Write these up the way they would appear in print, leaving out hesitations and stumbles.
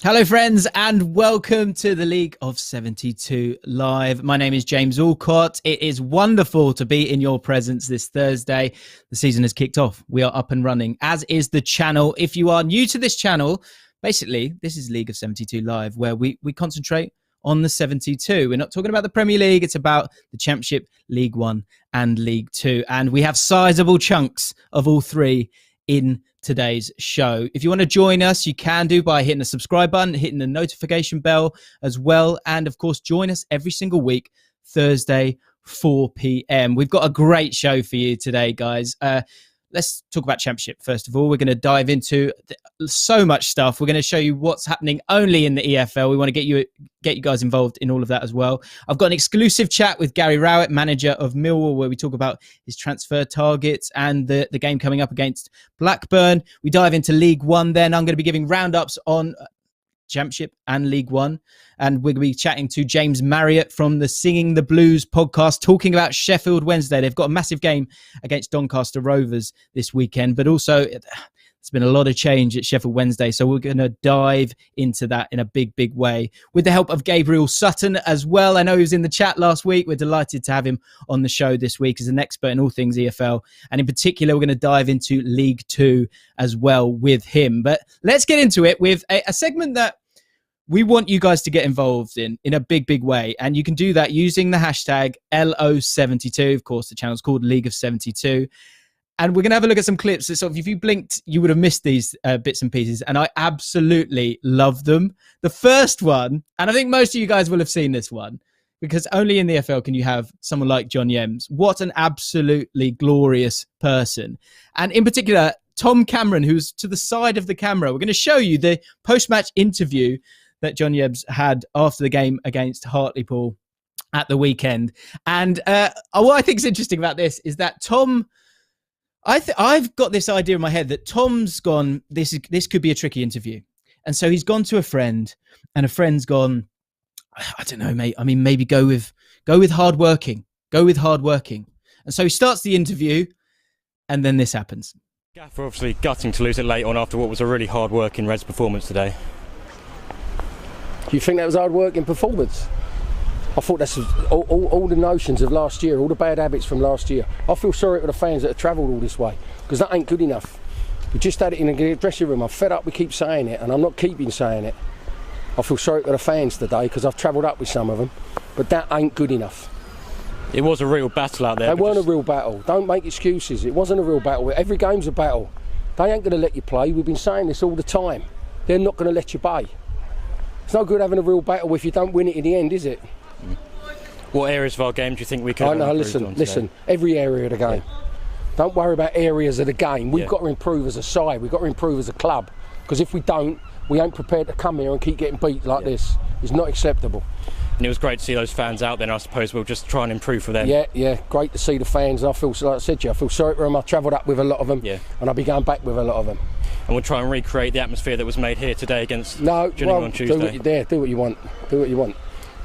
Hello, friends, and welcome to the League of 72 Live. My name is James Alcott. It is wonderful to be in your presence this Thursday. The season has kicked off. We are up and running, as is the channel. If you are new to this channel, basically, this is League of 72 Live, where we concentrate on the 72. We're not talking about the Premier League. It's about the Championship, League One and League Two. And we have sizable chunks of all three in today's show. If you want to join us, you can do by hitting the subscribe button, hitting the notification bell as well. And of course, join us every single week, Thursday, 4 p.m. We've got a great show for you today, guys. Let's talk about Championship first of all. We're going to dive into so much stuff. We're going to show you what's happening only in the EFL. We want to get you guys involved in all of that as well. I've got an exclusive chat with Gary Rowett, manager of Millwall, where we talk about his transfer targets and the game coming up against Blackburn. We dive into League One then. I'm going to be giving roundups on Championship and League One. And we're going to be chatting to James Marriott from the Singing the Blues podcast, talking about Sheffield Wednesday. They've got a massive game against Doncaster Rovers this weekend, but also there's been a lot of change at Sheffield Wednesday. So we're going to dive into that in a big, big way with the help of Gabriel Sutton as well. I know he was in the chat last week. We're delighted to have him on the show this week as an expert in all things EFL. And in particular, we're going to dive into League Two as well with him. But let's get into it with a segment that we want you guys to get involved in a big, big way. And you can do that using the hashtag LO72. Of course, the channel's called League of 72. And we're going to have a look at some clips. So if you blinked, you would have missed these bits and pieces. And I absolutely love them. The first one, and I think most of you guys will have seen this one, because only in the EFL can you have someone like John Yems. What an absolutely glorious person. And in particular, Tom Cameron, who's to the side of the camera. We're going to show you the post-match interview that John Yems had after the game against Hartlepool at the weekend. And what I think is interesting about this is that Tom, I've got this idea in my head that Tom's gone, this could be a tricky interview. And so he's gone to a friend, and a friend's gone, I don't know, mate. I mean, maybe go with hardworking. Go with hardworking. And so he starts the interview, and then this happens. Gaffer obviously gutting to lose it late on after what was a really hard-working Reds performance today. Do you think that was a hard-working performance? I thought that's all the notions of last year, all the bad habits from last year. I feel sorry for the fans that have travelled all this way, because that ain't good enough. We just had it in the dressing room. I'm fed up, we keep saying it, and I'm not keeping saying it. I feel sorry for the fans today, because I've travelled up with some of them, but that ain't good enough. It was a real battle out there. It weren't a real battle. Don't make excuses. It wasn't a real battle. Every game's a battle. They ain't going to let you play. We've been saying this all the time. They're not going to let you play. It's no good having a real battle if you don't win it in the end, is it? What areas of our game do you think we could have improved on today? Listen, every area of the game. Yeah. Don't worry about areas of the game. We've got to improve as a side. We've got to improve as a club. Because if we don't, we ain't prepared to come here and keep getting beat like this. It's not acceptable. And it was great to see those fans out there, and I suppose we'll just try and improve for them. Yeah, great to see the fans. I feel, like I said to you, I feel sorry for them. I travelled up with a lot of them, and I'll be going back with a lot of them. And we'll try and recreate the atmosphere that was made here today against Gillingham on Tuesday. Do what you want. Do what you want.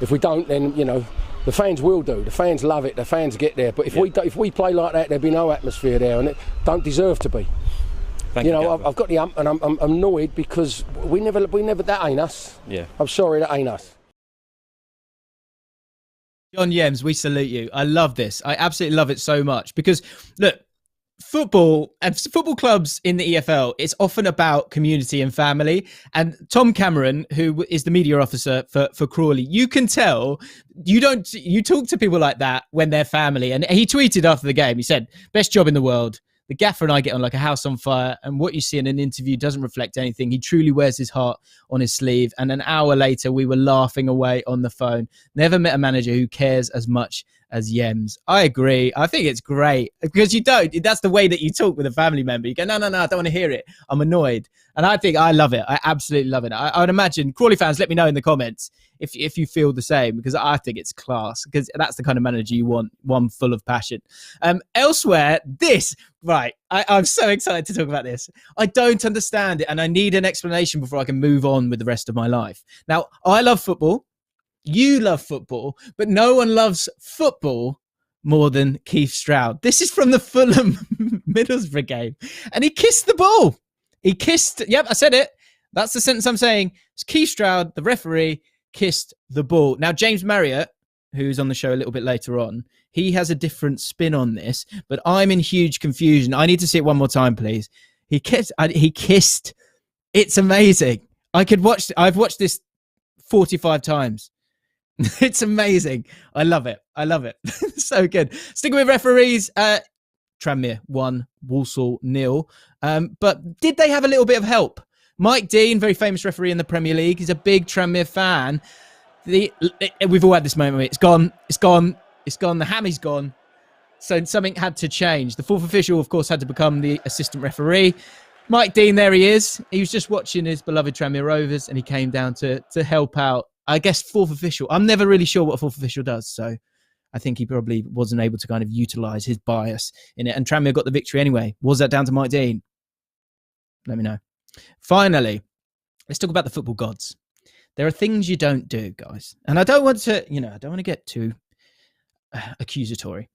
If we don't, then, the fans will do. The fans love it. The fans get there. But if we play like that, there'll be no atmosphere there, and it don't deserve to be. Thank you, I've got the ump, and I'm annoyed because we never. That ain't us. Yeah. I'm sorry, that ain't us. John Yems, we salute you. I love this. I absolutely love it so much because, look, football and football clubs in the EFL, it's often about community and family. And Tom Cameron, who is the media officer for Crawley, you can tell you talk to people like that when they're family. And he tweeted after the game, he said, best job in the world. The gaffer and I get on like a house on fire, and what you see in an interview doesn't reflect anything. He truly wears his heart on his sleeve. And an hour later, we were laughing away on the phone. Never met a manager who cares as much as Yems. I agree. I think it's great because you don't. That's the way that you talk with a family member. You go, no, I don't want to hear it. I'm annoyed. And I think I love it. I absolutely love it. I would imagine Crawley fans, let me know in the comments if you feel the same, because I think it's class, because that's the kind of manager you want, one full of passion. Elsewhere, I'm so excited to talk about this. I don't understand it, and I need an explanation before I can move on with the rest of my life. Now, I love football. You love football, but no one loves football more than Keith Stroud. This is from the Fulham Middlesbrough game, and he kissed the ball. Yep, I said it. That's the sentence I'm saying. It's Keith Stroud, the referee, kissed the ball. Now, James Marriott, who's on the show a little bit later on, he has a different spin on this, but I'm in huge confusion. I need to see it one more time, please. He kissed. It's amazing. I've watched this 45 times. It's amazing. I love it. So good. Sticking with referees, Tranmere 1, Walsall 0. But did they have a little bit of help? Mike Dean, very famous referee in the Premier League. He's a big Tranmere fan. We've all had this moment. It's gone. The hammy's gone. So something had to change. The fourth official, of course, had to become the assistant referee. Mike Dean, there he is. He was just watching his beloved Tranmere Rovers, and he came down to help out. I guess fourth official. I'm never really sure what a fourth official does, so I think he probably wasn't able to kind of utilise his bias in it. And Tranmere got the victory anyway. Was that down to Mike Dean? Let me know. Finally, let's talk about the football gods. There are things you don't do, guys. And I don't want to get too accusatory.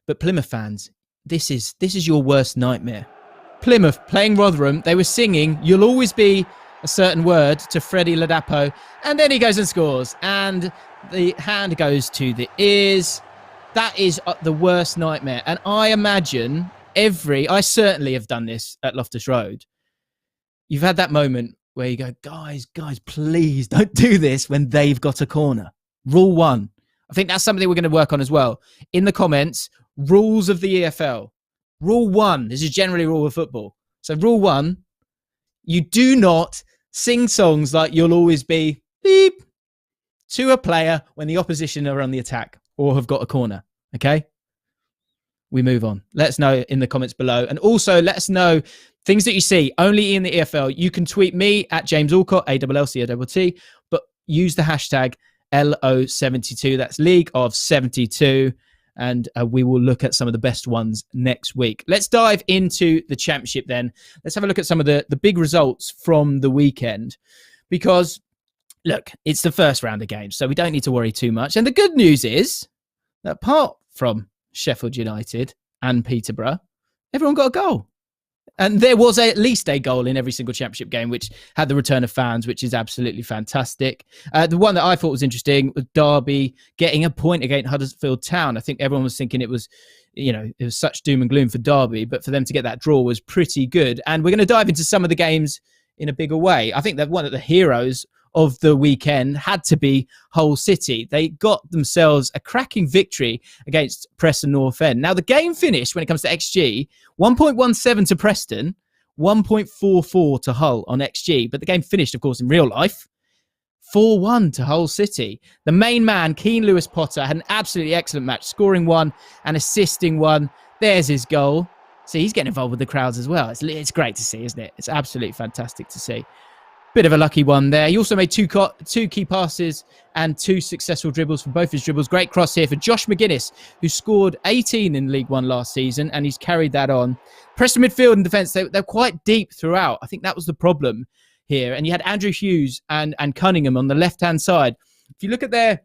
But Plymouth fans, this is your worst nightmare. Plymouth playing Rotherham, they were singing "You'll Always Be" a certain word to Freddie Ladapo, and then he goes and scores, and the hand goes to the ears. That is the worst nightmare. And I imagine I certainly have done this at Loftus Road. You've had that moment where you go, guys, please don't do this when they've got a corner. Rule 1. I think that's something we're going to work on as well. In the comments, rules of the EFL. Rule 1. This is generally a rule of football. So rule 1, you do not sing songs like "You'll Always Be" beep to a player when the opposition are on the attack or have got a corner. Okay? We move on. Let us know in the comments below. And also let us know things that you see only in the EFL. You can tweet me at James Alcott, ALLCOTT, but use the hashtag LO72. That's League of 72. And we will look at some of the best ones next week. Let's dive into the Championship then. Let's have a look at some of the big results from the weekend. Because, look, it's the first round of games, so we don't need to worry too much. And the good news is that apart from Sheffield United and Peterborough, everyone got a goal. And there was at least a goal in every single Championship game, which had the return of fans, which is absolutely fantastic. The one that I thought was interesting was Derby getting a point against Huddersfield Town. I think everyone was thinking it was such doom and gloom for Derby, but for them to get that draw was pretty good. And we're going to dive into some of the games in a bigger way. I think that one of the heroes of the weekend had to be Hull City. They got themselves a cracking victory against Preston North End. Now, the game finished, when it comes to XG, 1.17 to Preston, 1.44 to Hull on XG. But the game finished, of course, in real life, 4-1 to Hull City. The main man, Keane Lewis Potter, had an absolutely excellent match, scoring 1 and assisting 1. There's his goal. See, he's getting involved with the crowds as well. It's great to see, isn't it? It's absolutely fantastic to see. Bit of a lucky one there. He also made two key passes and 2 successful dribbles for both his dribbles. Great cross here for Josh McGuinness, who scored 18 in League One last season, and he's carried that on. Preston midfield and defence, they're quite deep throughout. I think that was the problem here. And you had Andrew Hughes and Cunningham on the left-hand side. If you look at their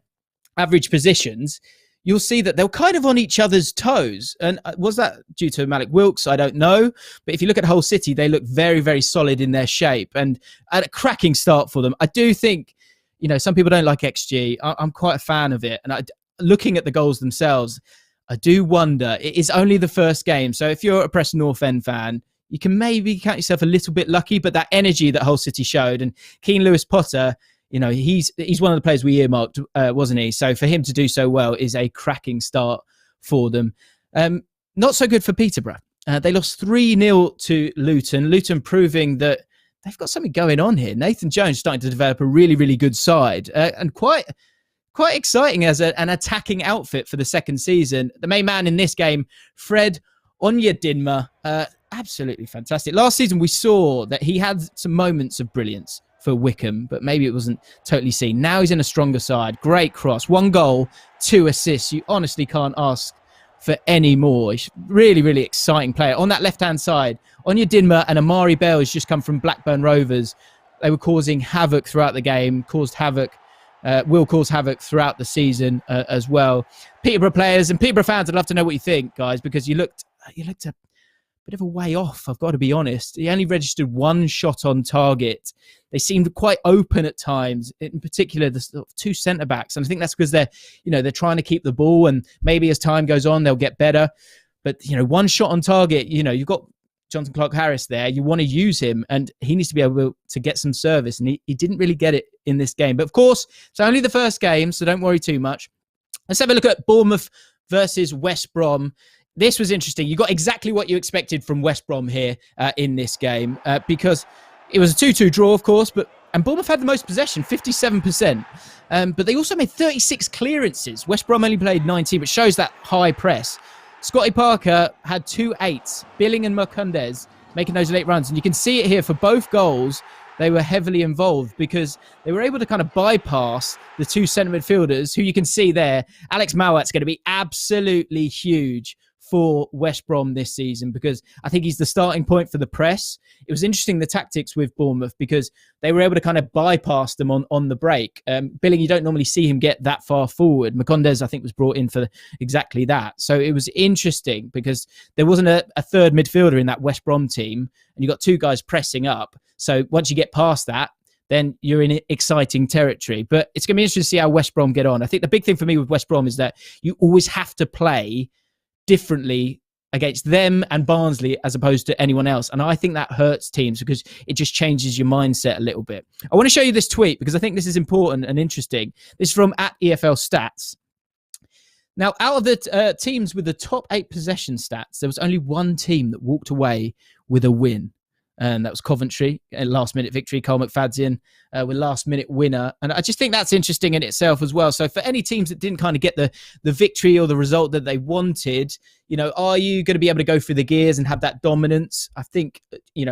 average positions, you'll see that they're kind of on each other's toes. And was that due to Malik Wilks? I don't know. But if you look at Hull City, they look very, very solid in their shape and a cracking start for them. I do think, some people don't like XG. I'm quite a fan of it. And looking at the goals themselves, I do wonder, it is only the first game. So if you're a Preston North End fan, you can maybe count yourself a little bit lucky, but that energy that Hull City showed, and Keane Lewis Potter, he's one of the players we earmarked, wasn't he? So for him to do so well is a cracking start for them. Not so good for Peterborough. They lost 3-0 to Luton. Luton proving that they've got something going on here. Nathan Jones starting to develop a really, really good side and quite exciting as an attacking outfit for the second season. The main man in this game, Fred Onyedinma, absolutely fantastic. Last season we saw that he had some moments of brilliance for Wickham, but maybe it wasn't totally seen. Now he's in a stronger side. Great cross. 1 goal, 2 assists. You honestly can't ask for any more. He's really, really exciting player. On that left-hand side, Onyedinma and Amari Bell has just come from Blackburn Rovers. They were causing havoc throughout the game, will cause havoc throughout the season as well. Peterborough players and Peterborough fans, I'd love to know what you think, guys, because you looked a bit of a way off, I've got to be honest. He only registered one shot on target. They seemed quite open at times, in particular the sort of two centre-backs. And I think that's because they're trying to keep the ball, and maybe as time goes on, they'll get better. But, one shot on target, you've got Jonathan Clark-Harris there. You want to use him, and he needs to be able to get some service, and he didn't really get it in this game. But, of course, it's only the first game, so don't worry too much. Let's have a look at Bournemouth versus West Brom. This was interesting. You got exactly what you expected from West Brom here in this game because it was a 2-2 draw, of course, and Bournemouth had the most possession, 57%. But they also made 36 clearances. West Brom only played 19, which shows that high press. Scotty Parker had 2 8s, Billing and Mercundez making those late runs. And you can see it here for both goals. They were heavily involved because they were able to kind of bypass the two centre midfielders, who you can see there. Alex Mowat's going to be absolutely huge for West Brom this season because I think he's the starting point for the press. It was interesting, the tactics with Bournemouth, because they were able to kind of bypass them on the break. Billing, you don't normally see him get that far forward. Mercundez, I think, was brought in for exactly that. So it was interesting because there wasn't a third midfielder in that West Brom team, and you got two guys pressing up. So once you get past that, then you're in exciting territory. But it's going to be interesting to see how West Brom get on. I think the big thing for me with West Brom is that you always have to play differently against them and Barnsley as opposed to anyone else. And I think that hurts teams because it just changes your mindset a little bit. I want to show you this tweet because I think this is important and interesting. This is from @EFL Stats. Now, out of the teams with the top 8 possession stats, there was only one team that walked away with a win. And that was Coventry, a last-minute victory. Cole McFadzean with last-minute winner. And I just think that's interesting in itself as well. So for any teams that didn't kind of get the victory or the result that they wanted, are you going to be able to go through the gears and have that dominance? I think,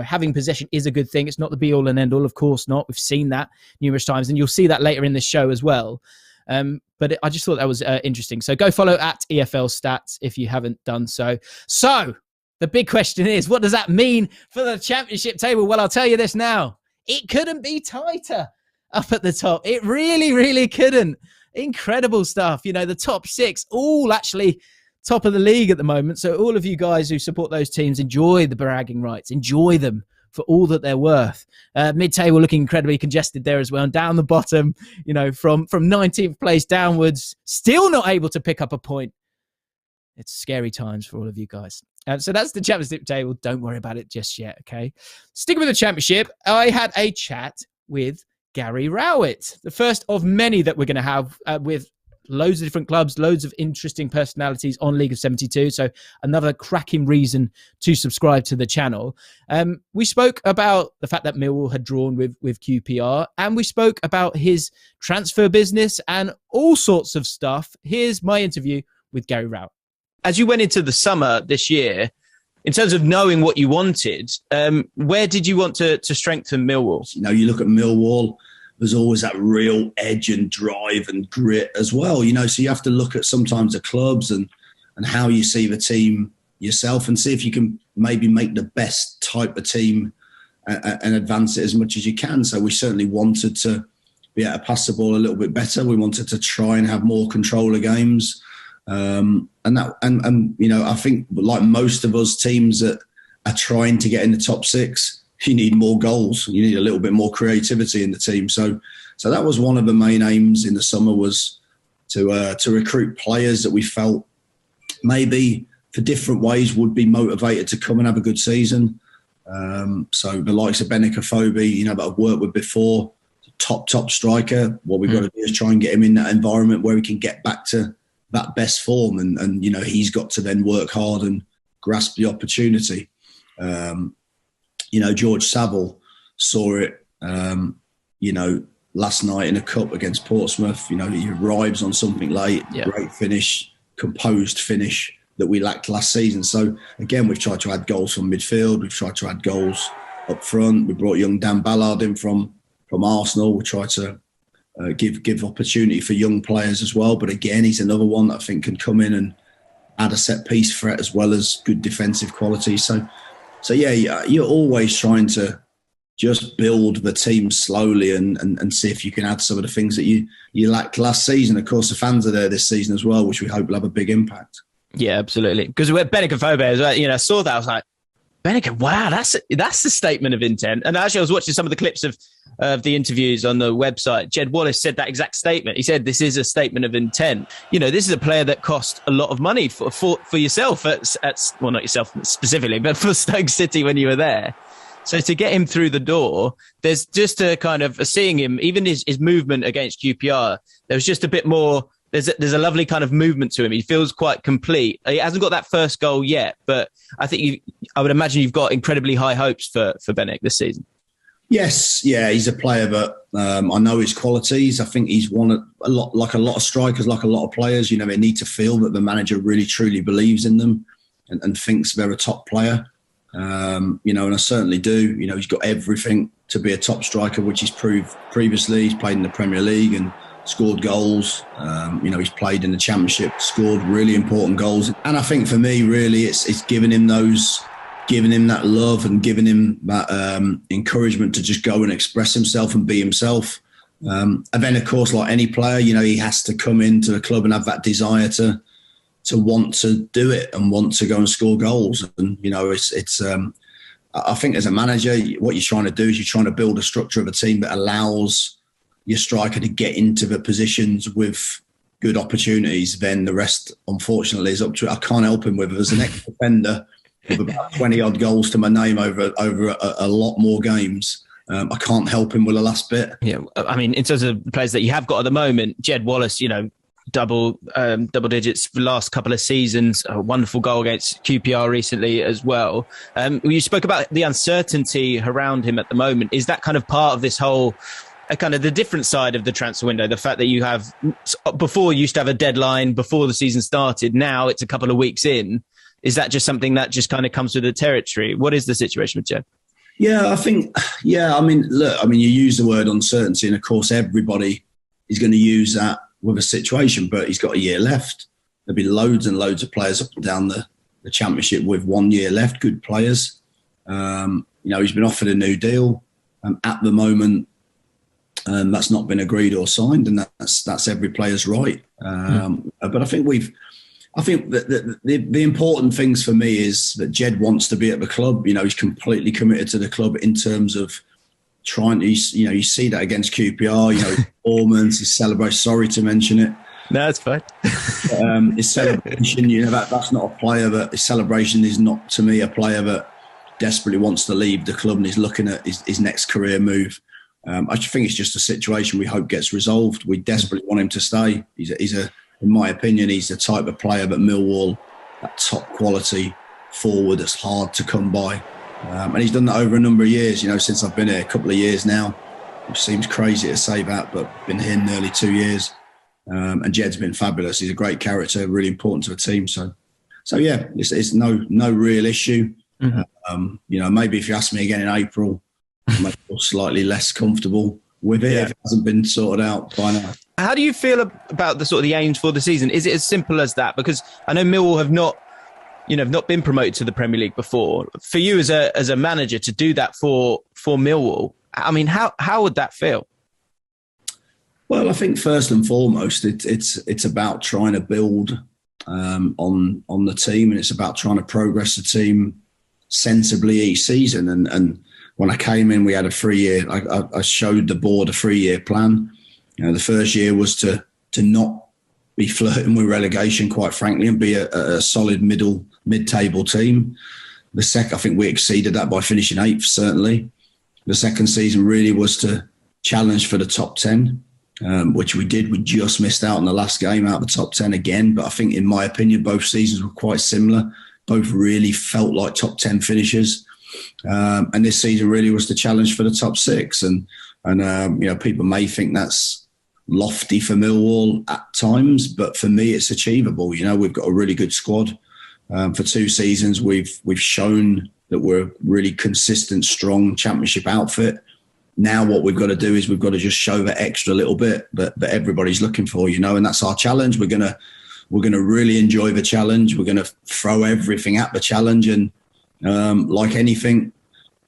having possession is a good thing. It's not the be-all and end-all, of course not. We've seen that numerous times, and you'll see that later in this show as well. But I just thought that was interesting. So go follow @EFL Stats if you haven't done so. So the big question is, what does that mean for the championship table? Well, I'll tell you this now. It couldn't be tighter up at the top. It really, really couldn't. Incredible stuff. The top 6, all actually top of the league at the moment. So all of you guys who support those teams, enjoy the bragging rights. Enjoy them for all that they're worth. Mid-table looking incredibly congested there as well. And down the bottom, from 19th place downwards, still not able to pick up a point. It's scary times for all of you guys. So that's the championship table. Don't worry about it just yet, okay? Sticking with the championship, I had a chat with Gary Rowett, the first of many that we're going to have with loads of different clubs, loads of interesting personalities on League of 72. So another cracking reason to subscribe to the channel. We spoke about the fact that Millwall had drawn with QPR, and we spoke about his transfer business and all sorts of stuff. Here's my interview with Gary Rowett. As you went into the summer this year, in terms of knowing what you wanted, where did you want to strengthen Millwall? You look at Millwall, there's always that real edge and drive and grit as well. So you have to look at sometimes the clubs and how you see the team yourself and see if you can maybe make the best type of team and advance it as much as you can. So we certainly wanted to be able to pass the ball a little bit better. We wanted to try and have more control of games. I think like most of us teams that are trying to get in the top 6, you need more goals. You need a little bit more creativity in the team. So that was one of the main aims in the summer, was to recruit players that we felt maybe for different ways would be motivated to come and have a good season. So the likes of Benik Afobe, that I've worked with before, top striker. What we've got to do is try and get him in that environment where he can get back to that best form, and he's got to then work hard and grasp the opportunity. George Saville saw it last night in a cup against Portsmouth. He arrives on something late, Great finish, composed finish that we lacked last season. So again, we've tried to add goals from midfield, we've tried to add goals up front. We brought young Dan Ballard in from Arsenal. We tried to give opportunity for young players as well. But again, he's another one that I think can come in and add a set piece threat as well as good defensive quality. So yeah, you're always trying to just build the team slowly and see if you can add some of the things that you lacked last season. Of course, the fans are there this season as well, which we hope will have a big impact. Yeah, absolutely. Because we're Benik Afobe as well. I saw that. I was like, Bennett, wow, that's the statement of intent. And actually, I was watching some of the clips of the interviews on the website. Jed Wallace said that exact statement. He said, this is a statement of intent. You know, this is a player that cost a lot of money for yourself at well, not yourself specifically, but for Stoke City when you were there. So to get him through the door, there's just a kind of seeing him, even his movement against QPR, there was just a bit more. There's a lovely kind of movement to him. He feels quite complete. He hasn't got that first goal yet, but I think I would imagine you've got incredibly high hopes for Bennett this season. Yes, yeah, he's a player that I know his qualities. I think he's a lot of strikers, like a lot of players. You know, they need to feel that the manager really truly believes in them and thinks they're a top player. You know, and I certainly do. You know, he's got everything to be a top striker, which he's proved previously. He's played in the Premier League and scored goals. You know, he's played in the Championship, scored really important goals. And I think for me, really, it's giving him that love and giving him that encouragement to just go and express himself and be himself. And then, of course, like any player, you know, he has to come into the club and have that desire to want to do it and want to go and score goals. And, you know, it's I think as a manager, what you're trying to do is you're trying to build a structure of a team that allows your striker to get into the positions with good opportunities. Then the rest, unfortunately, is up to it. I can't help him with it. As an ex-defender with about 20-odd goals to my name over a lot more games, I can't help him with the last bit. Yeah, I mean, in terms of the players that you have got at the moment, Jed Wallace, you know, double digits for the last couple of seasons, a wonderful goal against QPR recently as well. You spoke about the uncertainty around him at the moment. Is that kind of part of this whole kind of the different side of the transfer window, the fact that you have, before you used to have a deadline before the season started, now it's a couple of weeks in? Is that just something that just kind of comes with the territory? What is the situation with Jed? Yeah, I mean, look, you use the word uncertainty, and of course everybody is going to use that with a situation, but he's got a year left. There'll be loads and loads of players up and down the Championship with 1 year left, good players. You know, he's been offered a new deal. At the moment, that's not been agreed or signed, and that's every player's right. But I think the important things for me is that Jed wants to be at the club. You know, he's completely committed to the club in terms of trying to, you know, you see that against QPR, you know, his performance, his celebration. Sorry to mention it. No, it's fine. His celebration, you know, that's not a player that, his celebration is not, to me, a player that desperately wants to leave the club and is looking at his next career move. I think it's just a situation we hope gets resolved. We desperately want him to stay. In my opinion, he's the type of player that Millwall, that top quality forward that's hard to come by. And he's done that over a number of years, you know, since I've been here, a couple of years now, which seems crazy to say that, but been here nearly 2 years. And Jed's been fabulous. He's a great character, really important to the team. So yeah, it's no real issue. Mm-hmm. You know, maybe if you ask me again in April, I might feel slightly less comfortable with it if it hasn't been sorted out by now. How do you feel about the sort of the aims for the season? Is it as simple as that? Because I know Millwall have not been promoted to the Premier League before. For you as a manager to do that for Millwall, I mean, how would that feel? Well, I think first and foremost, it's about trying to build on the team, and it's about trying to progress the team sensibly each season. And when I came in, we had a 3-year. I showed the board a 3-year plan. You know, the first year was to not be flirting with relegation, quite frankly, and be a solid mid-table team. The second, I think we exceeded that by finishing 8th, certainly. The second season really was to challenge for the top 10, which we did. We just missed out on the last game out of the top 10 again. But I think, in my opinion, both seasons were quite similar. Both really felt like top 10 finishes. And this season really was to challenge for the top 6. And you know, people may think that's lofty for Millwall at times, but for me, it's achievable. You know, we've got a really good squad. For 2 seasons, we've shown that we're a really consistent, strong Championship outfit. Now what we've got to do is we've got to just show that extra little bit that everybody's looking for, you know, and that's our challenge. We're gonna really enjoy the challenge. We're gonna throw everything at the challenge, and like anything,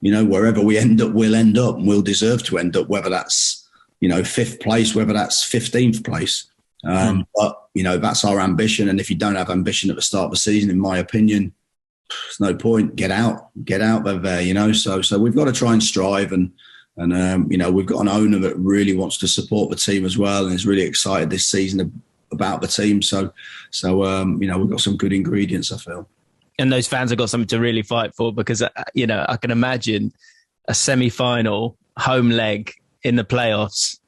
you know, wherever we end up, we'll end up, and we'll deserve to end up, whether that's, you know, 5th place, whether that's 15th place. But, you know, that's our ambition. And if you don't have ambition at the start of the season, in my opinion, there's no point. Get out of there, you know. So we've got to try and strive, and you know, we've got an owner that really wants to support the team as well, and is really excited this season about the team. So you know, we've got some good ingredients, I feel. And those fans have got something to really fight for, because, you know, I can imagine a semi-final home leg in the playoffs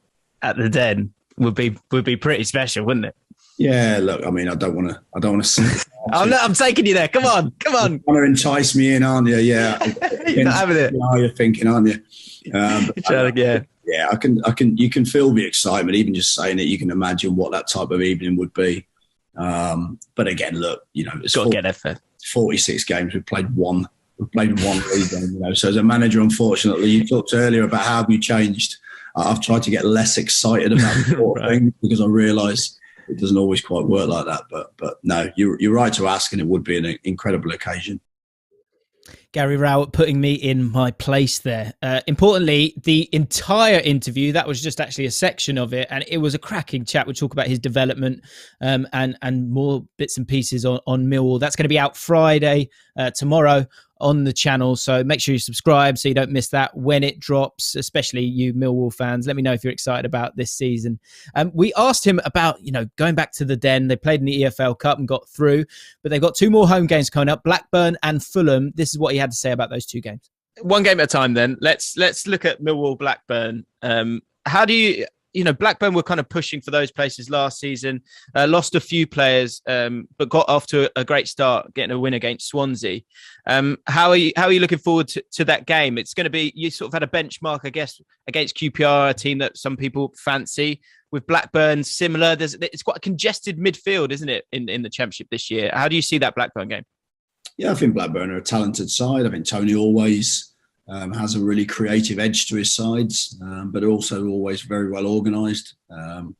at the Den would be pretty special, wouldn't it? Yeah, look, I mean, I don't want to. I'm taking you there. Come on. You're trying to entice me in, aren't you? Yeah, you're not having it. You know, you're thinking, aren't you? Yeah, I can. You can feel the excitement, even just saying it. You can imagine what that type of evening would be. But again, look, you know, it's got to get there. 46 games. We've played one league game. You know, so as a manager, unfortunately, you talked earlier about how you changed. I've tried to get less excited about the sort of thing, because I realise it doesn't always quite work like that. But no, you're right to ask, and it would be an incredible occasion. Gary Rowett putting me in my place there. Importantly, the entire interview, that was just actually a section of it, and it was a cracking chat. We'll talk about his development and more bits and pieces on Millwall. That's going to be out Friday, tomorrow, on the channel. So make sure you subscribe so you don't miss that when it drops, especially you Millwall fans. Let me know if you're excited about this season. We asked him about, you know, going back to the Den. They played in the EFL Cup and got through, but they've got 2 more home games coming up, Blackburn and Fulham. This is what he had to say about those 2 games. One game at a time then. Let's look at Millwall Blackburn. How do you know, Blackburn were kind of pushing for those places last season, lost a few players, but got off to a great start, getting a win against Swansea. How are you looking forward to that game? It's going to be, you sort of had a benchmark, I guess, against QPR, a team that some people fancy. With Blackburn, similar. It's quite a congested midfield, isn't it, in the Championship this year? How do you see that Blackburn game? Yeah, I think Blackburn are a talented side. I think Tony always has a really creative edge to his sides, but also always very well organised. You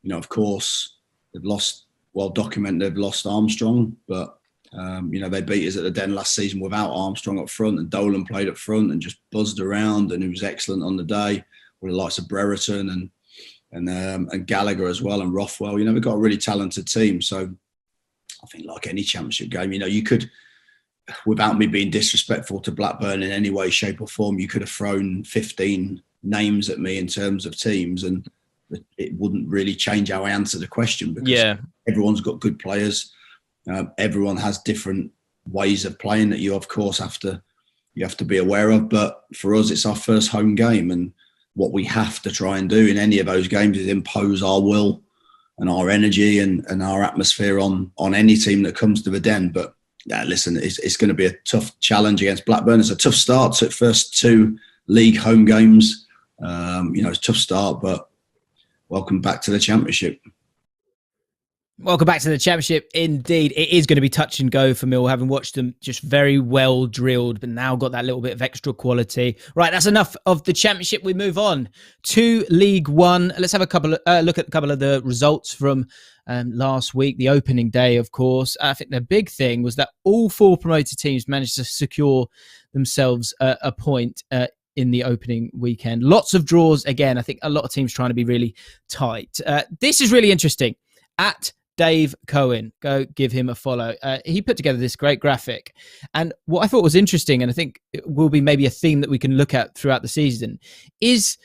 know, of course, they've lost, well documented, they've lost Armstrong, but you know, they beat us at the Den last season without Armstrong up front, and Dolan played up front and just buzzed around, and he was excellent on the day, with the likes of Brereton and Gallagher as well, and Rothwell. You know, we've got a really talented team. So I think, like any Championship game, you know, you could, without me being disrespectful to Blackburn in any way, shape or form, you could have thrown 15 names at me in terms of teams, and it wouldn't really change how I answer the question, because everyone's got good players. Everyone has different ways of playing that you, of course, have to be aware of. But for us, it's our first home game, and what we have to try and do in any of those games is impose our will and our energy and our atmosphere on any team that comes to the Den. But listen, it's going to be a tough challenge against Blackburn. It's a tough start to first 2 league home games. You know, it's a tough start, but welcome back to the Championship. Welcome back to the Championship, indeed. It is going to be touch and go for Millwall, having watched them just very well drilled, but now got that little bit of extra quality. Right, that's enough of the Championship. We move on to League One. Let's have a look at a couple of the results from last week, the opening day, of course. I think the big thing was that all 4 promoted teams managed to secure themselves a point in the opening weekend. Lots of draws again. I think a lot of teams trying to be really tight. This is really interesting. At Dave Cohen, go give him a follow. He put together this great graphic. And what I thought was interesting, and I think it will be maybe a theme that we can look at throughout the season, is,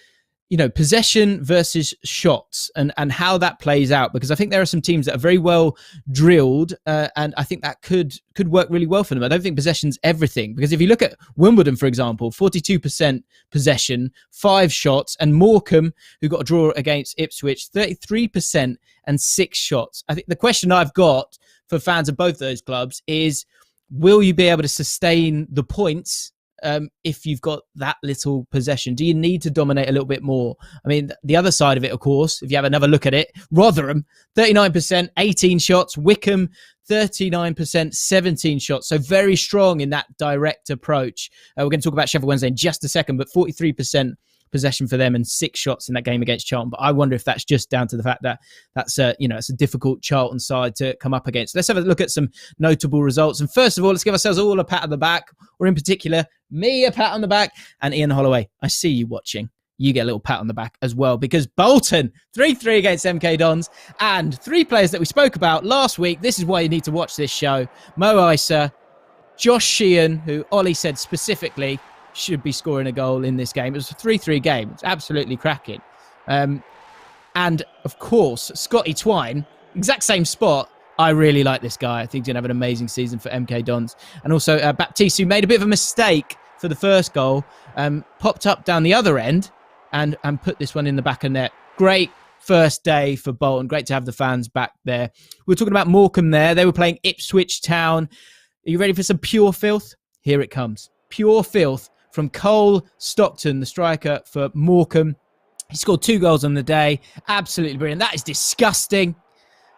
you know, possession versus shots and how that plays out. Because I think there are some teams that are very well drilled, and I think that could work really well for them. I don't think possession's everything, because if you look at Wimbledon, for example, 42% possession, 5 shots, and Morecambe, who got a draw against Ipswich, 33% and 6 shots. I think the question I've got for fans of both those clubs is, will you be able to sustain the points if you've got that little possession? Do you need to dominate a little bit more? I mean, the other side of it, of course, if you have another look at it, Rotherham, 39%, 18 shots. Wickham, 39%, 17 shots. So very strong in that direct approach. We're going to talk about Sheffield Wednesday in just a second, but 43% possession for them and 6 shots in that game against Charlton. But I wonder if that's just down to the fact that it's a difficult Charlton side to come up against. Let's have a look at some notable results. And first of all, let's give ourselves all a pat on the back, or in particular, me a pat on the back. And Ian Holloway, I see you watching. You get a little pat on the back as well, because Bolton 3-3 against MK Dons, and 3 players that we spoke about last week. This is why you need to watch this show. Mo Isa, Josh Sheehan, who Ollie said specifically should be scoring a goal in this game. It was a 3-3 game. It's absolutely cracking. And, of course, Scotty Twine, exact same spot. I really like this guy. I think he's going to have an amazing season for MK Dons. And also Baptiste, who made a bit of a mistake for the first goal, popped up down the other end and put this one in the back of net. Great first day for Bolton. Great to have the fans back there. We were talking about Morecambe there. They were playing Ipswich Town. Are you ready for some pure filth? Here it comes. Pure filth from Cole Stockton, the striker for Morecambe. He scored 2 goals on the day. Absolutely brilliant. That is disgusting.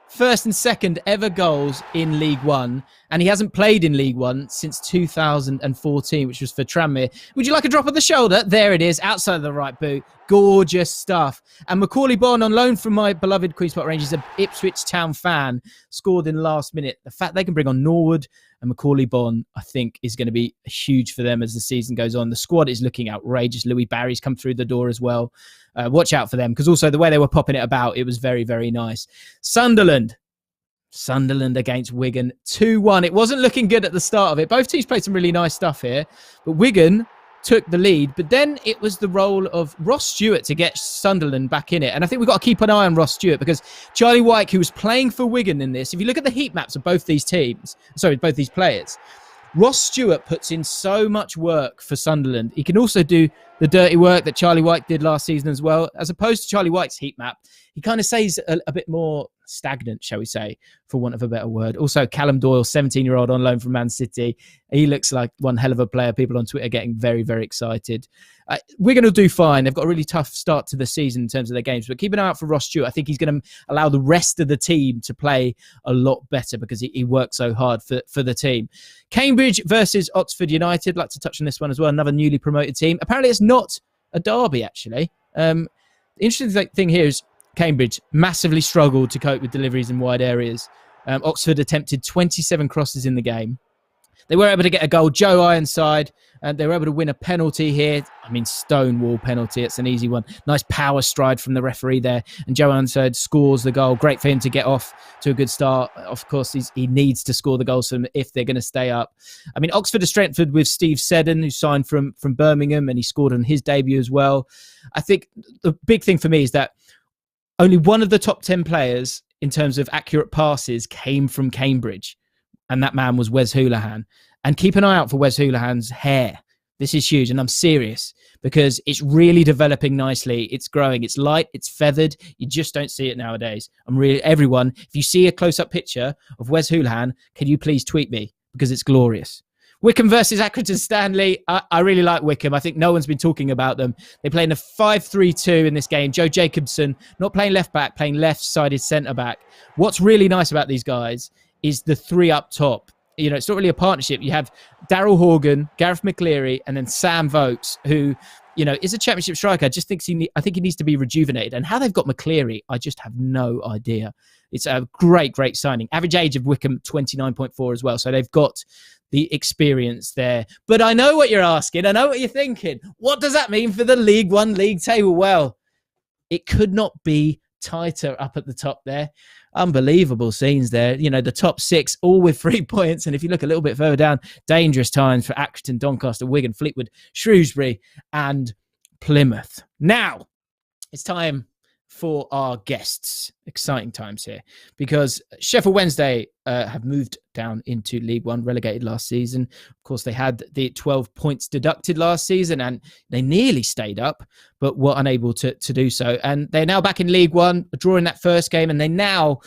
First and second ever goals in League One. And he hasn't played in League One since 2014, which was for Tranmere. Would you like a drop of the shoulder? There it is, outside of the right boot. Gorgeous stuff. And Macaulay Bonne, on loan from my beloved Queen's Park Rangers, an Ipswich Town fan, scored in the last minute. The fact they can bring on Norwood and Macaulay Bonne, I think, is going to be huge for them as the season goes on. The squad is looking outrageous. Louis Barry's come through the door as well. Watch out for them, because also the way they were popping it about, it was very, very nice. Sunderland against Wigan, 2-1. It wasn't looking good at the start of it. Both teams played some really nice stuff here, but Wigan took the lead. But then it was the role of Ross Stewart to get Sunderland back in it. And I think we've got to keep an eye on Ross Stewart, because Charlie Wyke, who was playing for Wigan in this, if you look at the heat maps of both these players, Ross Stewart puts in so much work for Sunderland. He can also do the dirty work that Charlie Wyke did last season as well. As opposed to Charlie Wyke's heat map, he kind of stays a bit more stagnant, shall we say, for want of a better word. Also, Callum Doyle, 17-year-old on loan from Man City. He looks like one hell of a player. People on Twitter getting very, very excited. We're going to do fine. They've got a really tough start to the season in terms of their games, but keep an eye out for Ross Stewart. I think he's going to allow the rest of the team to play a lot better, because he worked so hard for the team. Cambridge versus Oxford United. I'd like to touch on this one as well. Another newly promoted team. Apparently, it's not a derby, actually. The interesting thing here is Cambridge massively struggled to cope with deliveries in wide areas. Oxford attempted 27 crosses in the game. They were able to get a goal. Joe Ironside, and they were able to win a penalty here. I mean, stonewall penalty. It's an easy one. Nice power stride from the referee there. And Joe Ironside scores the goal. Great for him to get off to a good start. Of course, he needs to score the goals for them if they're going to stay up. I mean, Oxford are strengthened with Steve Seddon, who signed from Birmingham, and he scored on his debut as well. I think the big thing for me is that only one of the top 10 players in terms of accurate passes came from Cambridge, and that man was Wes Hoolahan. And keep an eye out for Wes Hoolahan's hair. This is huge, and I'm serious, because it's really developing nicely. It's growing. It's light. It's feathered. You just don't see it nowadays. Everyone, if you see a close-up picture of Wes Hoolahan, can you please tweet me? Because it's glorious. Wycombe versus Accrington Stanley. I really like Wycombe. I think no one's been talking about them. They play in a 5-3-2 in this game. Joe Jacobson, not playing left back, playing left-sided centre-back. What's really nice about these guys is the 3 up top. You know, it's not really a partnership. You have Daryl Horgan, Gareth McCleary, and then Sam Vokes, who, you know, is a championship striker. I think he needs to be rejuvenated. And how they've got McCleary, I just have no idea. It's a great, great signing. Average age of Wycombe, 29.4 as well. So they've got the experience there. But I know what you're asking. I know what you're thinking. What does that mean for the League One league table? Well, it could not be tighter up at the top there. Unbelievable scenes there. You know, the top 6 all with 3 points. And if you look a little bit further down, dangerous times for Accrington, Doncaster, Wigan, Fleetwood, Shrewsbury and Plymouth. Now, it's time for our guests. Exciting times here, because Sheffield Wednesday have moved down into League One, relegated last season. Of course, they had the 12 points deducted last season, and they nearly stayed up, but were unable to do so. And they're now back in League One, drawing that first game, and they now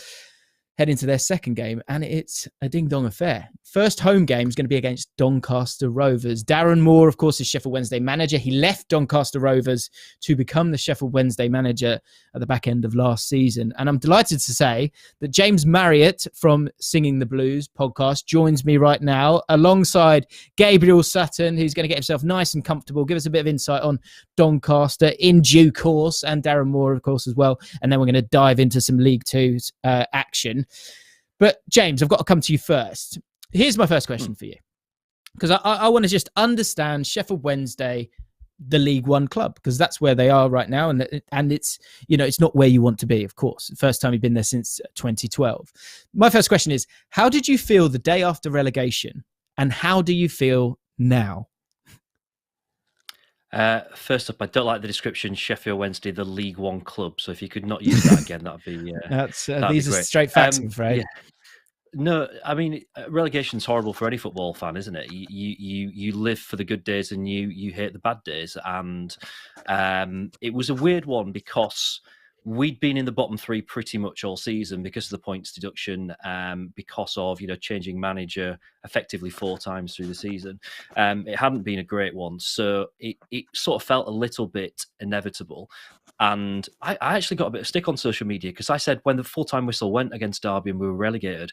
head into their second game, and it's a ding-dong affair. First home game is going to be against Doncaster Rovers. Darren Moore, of course, is Sheffield Wednesday manager. He left Doncaster Rovers to become the Sheffield Wednesday manager at the back end of last season. And I'm delighted to say that James Marriott from Singing the Blues podcast joins me right now, alongside Gabriel Sutton, who's going to get himself nice and comfortable, give us a bit of insight on Doncaster in due course, and Darren Moore, of course, as well. And then we're going to dive into some League Two's action. But James, I've got to come to you first. Here's my first question for you, because I want to just understand Sheffield Wednesday, the League One club, because that's where they are right now, and it's, you know, it's not where you want to be, of course. First time you've been there since 2012. My first question is, how did you feel the day after relegation And how do you feel now? First up, I don't like the description Sheffield Wednesday, the League One club. So if you could not use that again, that'd be these are straight facts, I'm afraid. Yeah. No, I mean relegation's horrible for any football fan, isn't it? You live for the good days and you hate the bad days, and it was a weird one because we'd been in the bottom three pretty much all season because of the points deduction, because of changing manager effectively 4 times through the season. It hadn't been a great one, so it sort of felt a little bit inevitable. And I actually got a bit of stick on social media because I said when the full-time whistle went against Derby and we were relegated,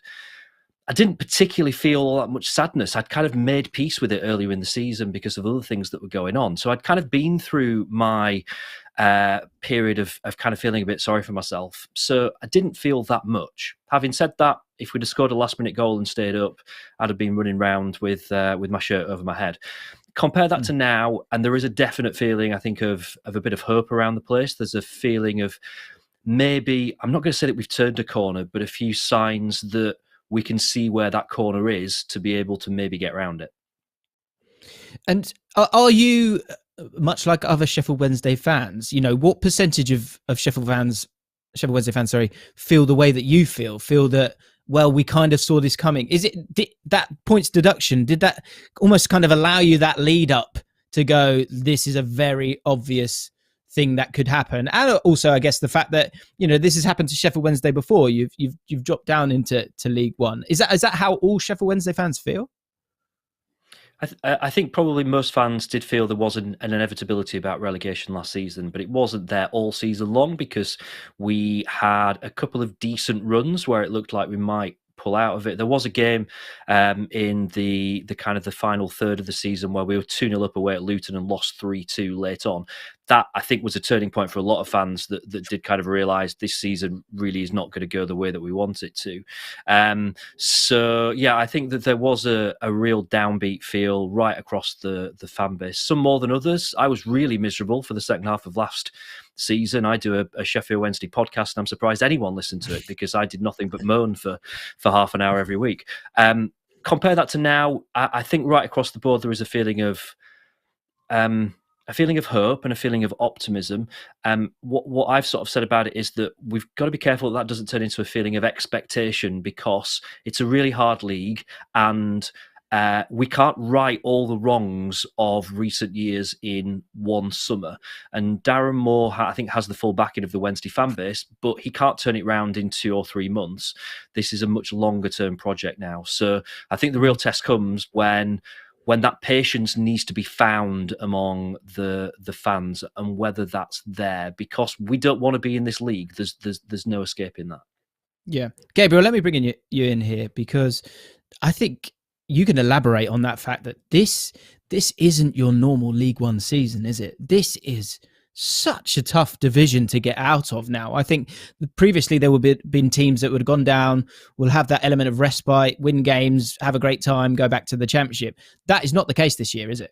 I didn't particularly feel all that much sadness. I'd kind of made peace with it earlier in the season because of other things that were going on. So I'd kind of been through my period of kind of feeling a bit sorry for myself. So I didn't feel that much. Having said that, if we'd have scored a last-minute goal and stayed up, I'd have been running around with my shirt over my head. Compare that to now, and there is a definite feeling, I think, of a bit of hope around the place. There's a feeling of maybe, I'm not going to say that we've turned a corner, but a few signs that we can see where that corner is to be able to maybe get around it. And are you, much like other Sheffield Wednesday fans, what percentage of Sheffield Wednesday fans, feel the way that you feel that, well, we kind of saw this coming? Is it that points deduction? Did that almost kind of allow you that lead up to go, this is a very obvious thing that could happen? And also, I guess the fact that, this has happened to Sheffield Wednesday before. You've dropped down into League One. Is that how all Sheffield Wednesday fans feel? I think probably most fans did feel there was an inevitability about relegation last season, but it wasn't there all season long because we had a couple of decent runs where it looked like we might pull out of it. There was a game in the kind of the final third of the season where we were 2-0 up away at Luton and lost 3-2 late on. That, I think, was a turning point for a lot of fans that did kind of realise this season really is not going to go the way that we want it to. So, yeah, I think that there was a real downbeat feel right across the fan base, some more than others. I was really miserable for the second half of last season. I do a Sheffield Wednesday podcast, and I'm surprised anyone listened to it because I did nothing but moan for half an hour every week. Compare that to now, I think right across the board there is a feeling of hope and a feeling of optimism. What I've sort of said about it is that we've got to be careful that doesn't turn into a feeling of expectation because it's a really hard league and we can't right all the wrongs of recent years in one summer. And Darren Moore, I think, has the full backing of the Wednesday fan base, but he can't turn it round in 2 or 3 months. This is a much longer term project now. So I think the real test comes when that patience needs to be found among the fans and whether that's there, because we don't want to be in this league. There's no escaping that. Yeah. Gabriel, let me bring you in here because I think you can elaborate on that fact that this isn't your normal League One season, is it? This is such a tough division to get out of now. I think previously there would have been teams that would have gone down, will have that element of respite, win games, have a great time, go back to the Championship. That is not the case this year, is it?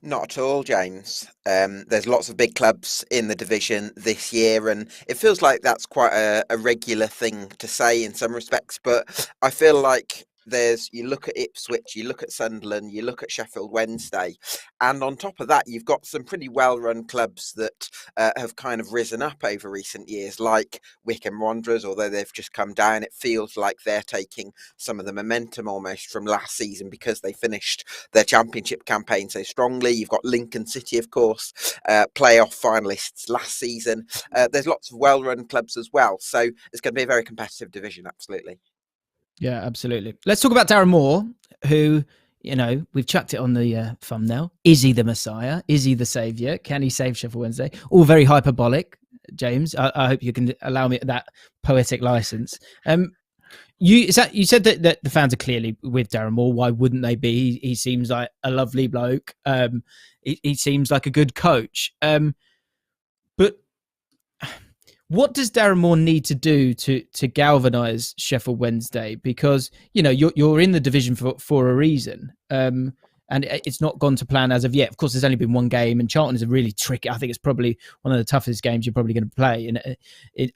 Not at all, James. There's lots of big clubs in the division this year, and it feels like that's quite a regular thing to say in some respects, but I feel like you look at Ipswich, you look at Sunderland, you look at Sheffield Wednesday, and on top of that, you've got some pretty well-run clubs that have kind of risen up over recent years, like Wycombe Wanderers. Although they've just come down, it feels like they're taking some of the momentum almost from last season because they finished their Championship campaign so strongly. You've got Lincoln City, of course, playoff finalists last season. There's lots of well-run clubs as well, so it's going to be a very competitive division, absolutely. Yeah, absolutely. Let's talk about Darren Moore, who, we've chucked it on the thumbnail. Is he the Messiah? Is he the saviour? Can he save Sheffield Wednesday? All very hyperbolic, James. I hope you can allow me that poetic license. You said that the fans are clearly with Darren Moore. Why wouldn't they be? He seems like a lovely bloke. He seems like a good coach. But what does Darren Moore need to do to galvanise Sheffield Wednesday? Because you're in the division for a reason, and it's not gone to plan as of yet. Of course, there's only been one game, and Charlton is a really tricky. I think it's probably one of the toughest games you're probably going to play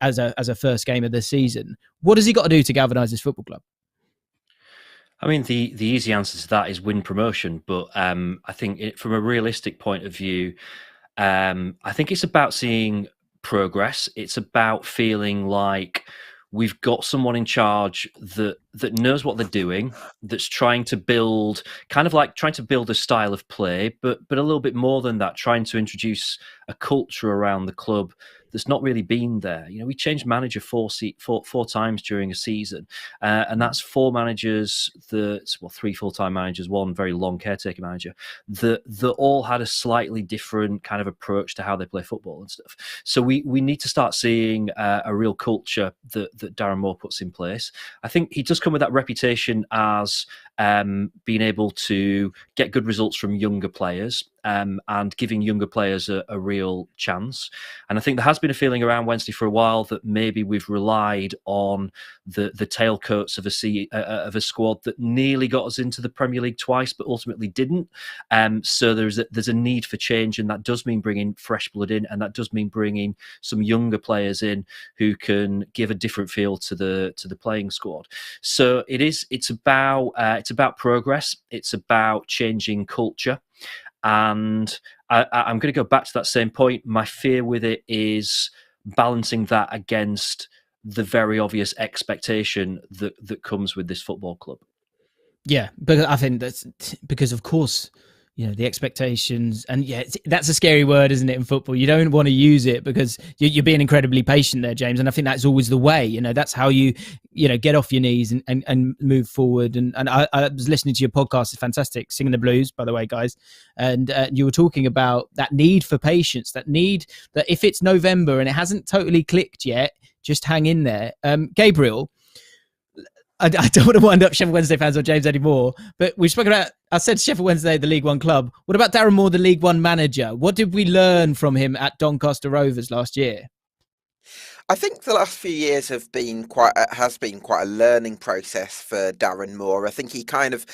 as a first game of the season. What has he got to do to galvanise his football club? I mean, the easy answer to that is win promotion. But I think from a realistic point of view, I think it's about seeing progress. It's about feeling like we've got someone in charge that knows what they're doing, that's trying to build a style of play, but a little bit more than that, trying to introduce a culture around the club that's not really been there. We changed manager four times during a season, and that's four managers three full-time managers, one very long caretaker manager that all had a slightly different kind of approach to how they play football and stuff. So we need to start seeing a real culture that Darren Moore puts in place. I think he does come with that reputation as being able to get good results from younger players. And giving younger players a real chance. And I think there has been a feeling around Wednesday for a while that maybe we've relied on the tailcoats of a squad that nearly got us into the Premier League twice, but ultimately didn't. So there's a need for change, and that does mean bringing fresh blood in, and that does mean bringing some younger players in who can give a different feel to the playing squad. So it's about progress. It's about changing culture. And I'm going to go back to that same point. My fear with it is balancing that against the very obvious expectation that comes with this football club. Yeah, but I think that's because, of course, the expectations, and that's a scary word, isn't it, in football? You don't want to use it because you're being incredibly patient there, James. And I think that's always the way. That's how you get off your knees and move forward. And I was listening to your podcast. It's fantastic. Singing the Blues, by the way, guys. And you were talking about that need for patience, that need that if it's November and it hasn't totally clicked yet, just hang in there. Gabriel, I don't want to wind up Sheffield Wednesday fans or James anymore, but we've spoken about, I said Sheffield Wednesday, the League One club. What about Darren Moore, the League One manager? What did we learn from him at Doncaster Rovers last year? I think the last few years has been quite a learning process for Darren Moore. I think he kind of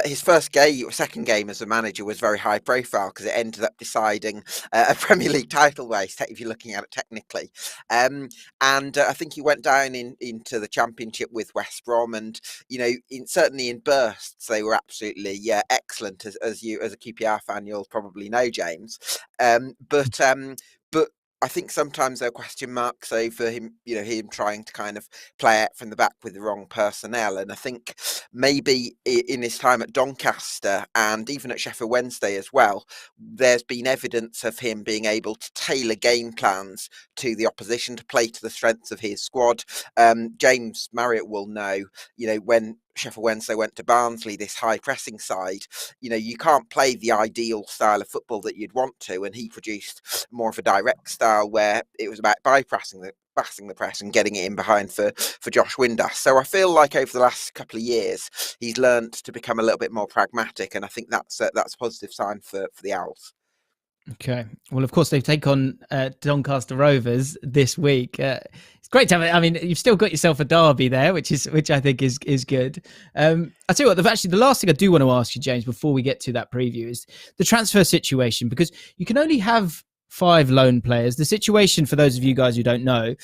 his second game as a manager was very high profile because it ended up deciding a Premier League title race if you're looking at it technically. And I think he went down into the Championship with West Brom, and certainly in bursts they were absolutely excellent. As a QPR fan, you'll probably know, James. But I think sometimes there are question marks over him, him trying to kind of play out from the back with the wrong personnel. And I think maybe in his time at Doncaster and even at Sheffield Wednesday as well, there's been evidence of him being able to tailor game plans to the opposition to play to the strengths of his squad. James Marriott will know, when Sheffield Wednesday went to Barnsley, this high pressing side, you can't play the ideal style of football that you'd want to, and he produced more of a direct style where it was about bypassing the press and getting it in behind for Josh Windass. So I feel like over the last couple of years he's learned to become a little bit more pragmatic, and I think that's a positive sign for the Owls. Okay. Well, of course, they take on Doncaster Rovers this week. It's great to have it. I mean, you've still got yourself a derby there, which I think is good. I'll tell you what, the last thing I do want to ask you, James, before we get to that preview is the transfer situation, because you can only have 5 loan players. The situation, for those of you guys who don't know,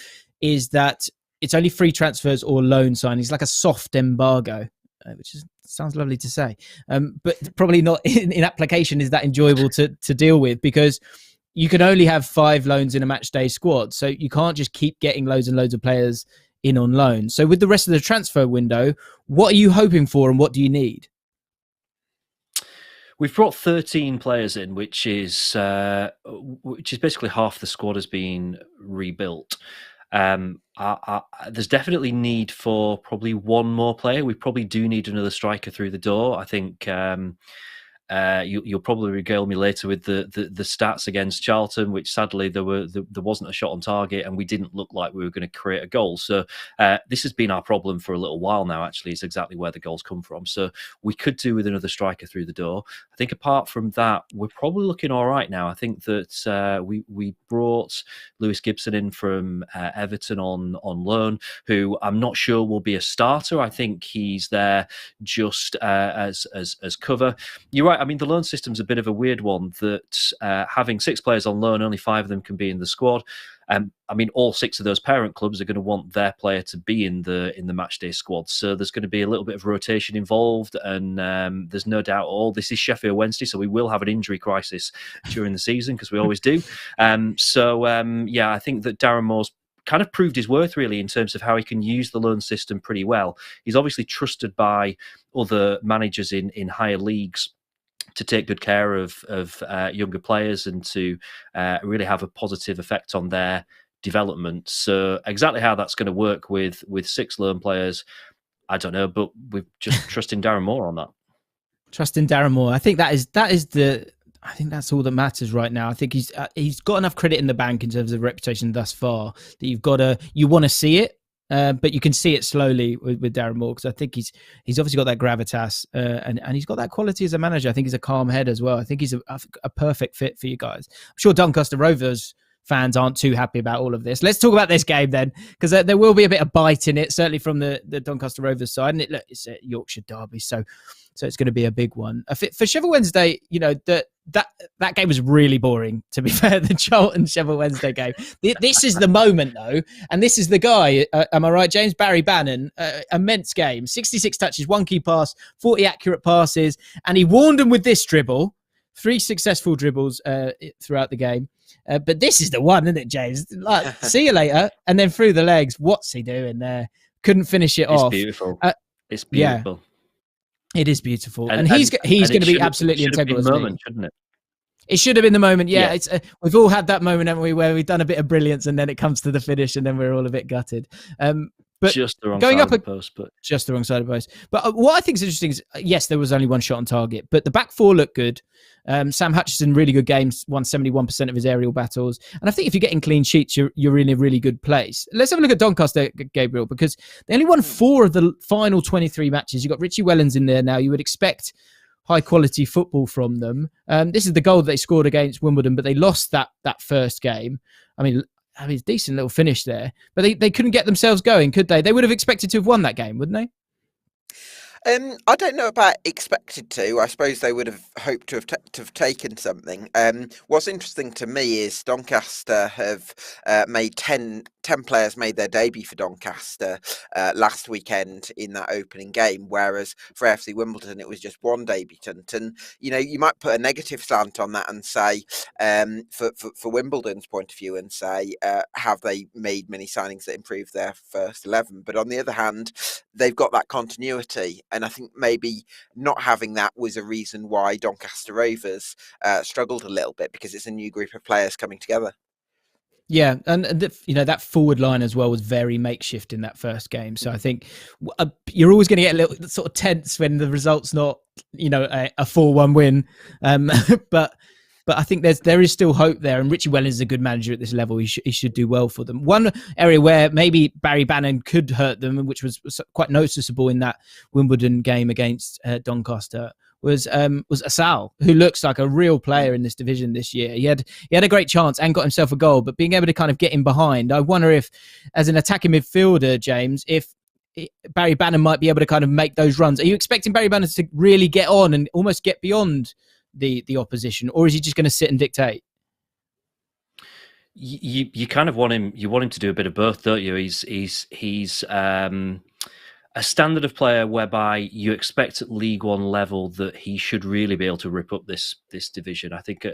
is that it's only free transfers or loan signings, like a soft embargo, which sounds lovely to say, but probably not in application is that enjoyable to deal with, because you can only have 5 loans in a match day squad. So you can't just keep getting loads and loads of players in on loan. So with the rest of the transfer window, what are you hoping for and what do you need? We've brought 13 players in, which is basically half the squad has been rebuilt. There's definitely need for probably one more player. We probably do need another striker through the door. I think you'll probably regale me later with the stats against Charlton, which sadly there wasn't a shot on target, and we didn't look like we were going to create a goal. So this has been our problem for a little while now. Actually, is exactly where the goals come from. So we could do with another striker through the door. I think apart from that, we're probably looking all right now. I think that we brought Lewis Gibson in from Everton on loan, who I'm not sure will be a starter. I think he's there just as cover. You're right. I mean, the loan system's a bit of a weird one, that having 6 players on loan, only 5 of them can be in the squad. I mean, all 6 of those parent clubs are going to want their player to be in the matchday squad. So there's going to be a little bit of rotation involved, and there's no doubt this is Sheffield Wednesday, so we will have an injury crisis during the season, because we always do. I think that Darren Moore's kind of proved his worth, really, in terms of how he can use the loan system pretty well. He's obviously trusted by other managers in higher leagues to take good care of younger players and to really have a positive effect on their development. So exactly how that's going to work with 6 loan players, I don't know, but we're just trusting Darren Moore on that. Trusting Darren Moore. I think I think that's all that matters right now. I think he's got enough credit in the bank in terms of reputation thus far that you want to see it, but you can see it slowly with Darren Moore, because I think he's obviously got that gravitas and he's got that quality as a manager. I think he's a calm head as well. I think he's a perfect fit for you guys. I'm sure Doncaster Rovers fans aren't too happy about all of this. Let's talk about this game then, because there will be a bit of bite in it, certainly from the Doncaster Rovers side. And it's a Yorkshire derby, so it's going to be a big one. For Sheffield Wednesday, that game was really boring, to be fair, the Charlton Sheffield Wednesday game. This is the moment, though, and this is the guy, am I right, James? Barry Bannon, immense game, 66 touches, 1 key pass, 40 accurate passes, and he warned them with this dribble, 3 successful dribbles throughout the game. But this is the one, isn't it, James? Like, see you later, and then through the legs. What's he doing there? Couldn't finish it off. Beautiful. It's beautiful. Yeah, it is beautiful, and he's going to be absolutely integral. Shouldn't it? It should have been the moment. Yeah. It's we've all had that moment, haven't we, where we've done a bit of brilliance, and then it comes to the finish, and then we're all a bit gutted. But just the wrong side of the post. But just the wrong side of the post. But what I think is interesting is, yes, there was only 1 shot on target, but the back 4 looked good. Sam Hutchinson, really good games, won 71% of his aerial battles. And I think if you're getting clean sheets, you're in a really good place. Let's have a look at Doncaster, Gabriel, because they only won 4 of the final 23 matches. You've got Richie Wellens in there now. You would expect high quality football from them. This is the goal that they scored against Wimbledon, but they lost that first game. I mean, decent little finish there, but they couldn't get themselves going, could they? They would have expected to have won that game, wouldn't they? I don't know about expected to. I suppose they would have hoped to have taken something. What's interesting to me is Doncaster have made 10 players made their debut for Doncaster last weekend in that opening game, whereas for FC Wimbledon it was just 1 debutant. And you might put a negative slant on that and say, for Wimbledon's point of view, and say, have they made many signings that improve their first 11? But on the other hand, they've got that continuity. And I think maybe not having that was a reason why Doncaster Rovers struggled a little bit, because it's a new group of players coming together. Yeah, and that forward line as well was very makeshift in that first game. So I think you're always going to get a little sort of tense when the result's not, a 4-1 win. But I think there is still hope there, and Richie Wellens is a good manager at this level. He should do well for them. One area where maybe Barry Bannon could hurt them, which was quite noticeable in that Wimbledon game against Doncaster, was Asal, who looks like a real player in this division this year. He had a great chance and got himself a goal, but being able to kind of get him behind, I wonder if, as an attacking midfielder, James, if Barry Bannon might be able to kind of make those runs. Are you expecting Barry Bannon to really get on and almost get beyond the opposition, or is he just going to sit and dictate? You kind of want him. You want him to do a bit of both, don't you? He's a standard of player whereby you expect at League One level that he should really be able to rip up this division. I think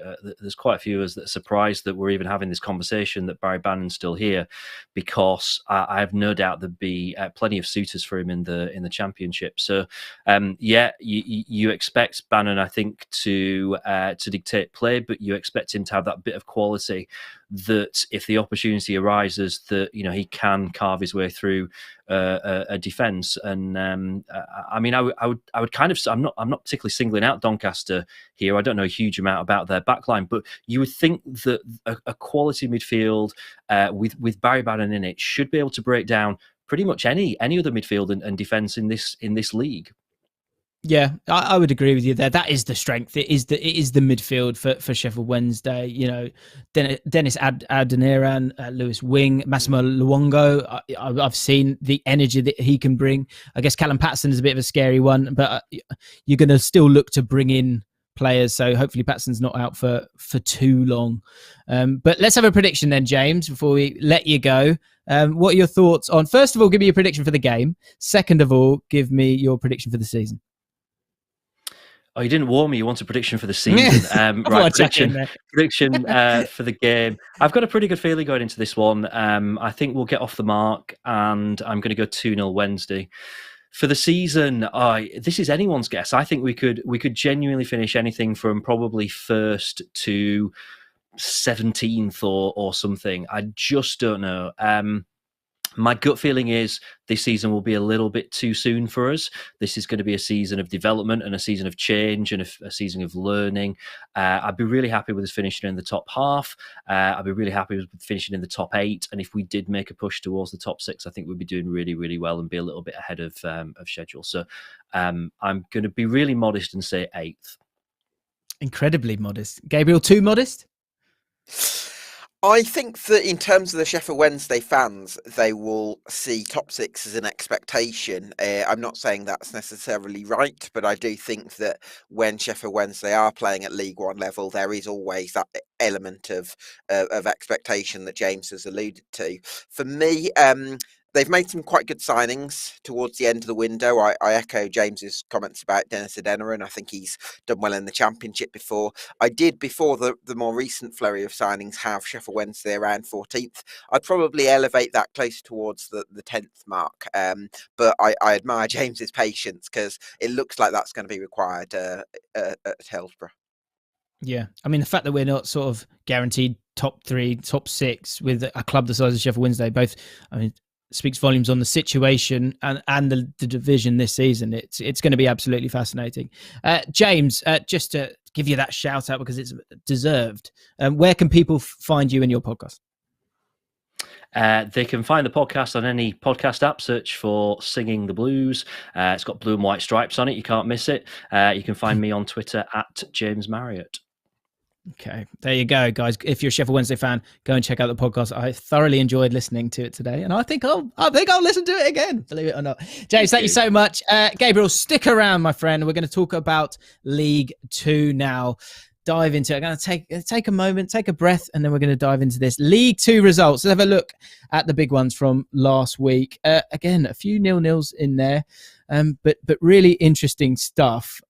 there's quite a few of us that are surprised that we're even having this conversation, that Barry Bannon's still here, because I have no doubt there'd be plenty of suitors for him in the Championship. So you expect Bannon, I think, to dictate play, but you expect him to have that bit of quality that if the opportunity arises, that he can carve his way through a defence. And I would kind of, I'm not particularly singling out Doncaster here. I don't know a huge amount about their backline, but you would think that a quality midfield with Barry Bannon in it should be able to break down pretty much any other midfield and defence in this league. Yeah, I would agree with you there. That is the strength. It is the midfield for Sheffield Wednesday. Dennis Adeniran, Lewis Wing, Massimo Luongo. I've seen the energy that he can bring. I guess Callum Patterson is a bit of a scary one, but you're going to still look to bring in players. So hopefully Patson's not out for too long. But let's have a prediction then, James, before we let you go. What are your thoughts on, first of all, give me your prediction for the game. Second of all, give me your prediction for the season. Oh, you didn't warn me. You want a prediction for the season. Right, prediction for the game. I've got a pretty good feeling going into this one. I think we'll get off the mark, and I'm going to go 2-0 Wednesday. For the season, this is anyone's guess. I think we could genuinely finish anything from probably 1st to 17th or something. I just don't know. My gut feeling is this season will be a little bit too soon for us. This is going to be a season of development and a season of change and a season of learning. I'd be really happy with us finishing in the top half. I'd be really happy with finishing in the top 8. And if we did make a push towards the top 6, I think we'd be doing really, really well and be a little bit ahead of schedule. So I'm going to be really modest and say 8th. Incredibly modest. Gabriel, too modest? I think that in terms of the Sheffield Wednesday fans, they will see top 6 as an expectation. I'm not saying that's necessarily right, but I do think that when Sheffield Wednesday are playing at League One level, there is always that element of expectation that James has alluded to. For me, they've made some quite good signings towards the end of the window. I echo James's comments about Dennis Adeniran. I think he's done well in the Championship before. I did, before the more recent flurry of signings, have Sheffield Wednesday around 14th. I'd probably elevate that close towards the 10th mark. But I admire James's patience, because it looks like that's going to be required at Hillsborough. Yeah, I mean, the fact that we're not sort of guaranteed top 3, top 6 with a club the size of Sheffield Wednesday, both, I mean, speaks volumes on the situation and the division this season. It's going to be absolutely fascinating. James, just to give you that shout out because it's deserved, where can people find you and your podcast? They can find the podcast on any podcast app. Search for Singing the Blues. It's got blue and white stripes on it. You can't miss it. You can find me on Twitter at James Marriott. Okay, there you go, guys. If you're a Sheffield Wednesday fan, go and check out the podcast. I thoroughly enjoyed listening to it today, and I think I'll listen to it again, believe it or not. James, thank you so much. Gabriel, stick around, my friend. We're going to talk about League Two now. Dive into it. I'm going to take a moment, take a breath, and then we're going to dive into this. League Two results. Let's have a look at the big ones from last week. Again, a few 0-0s in there, but really interesting stuff.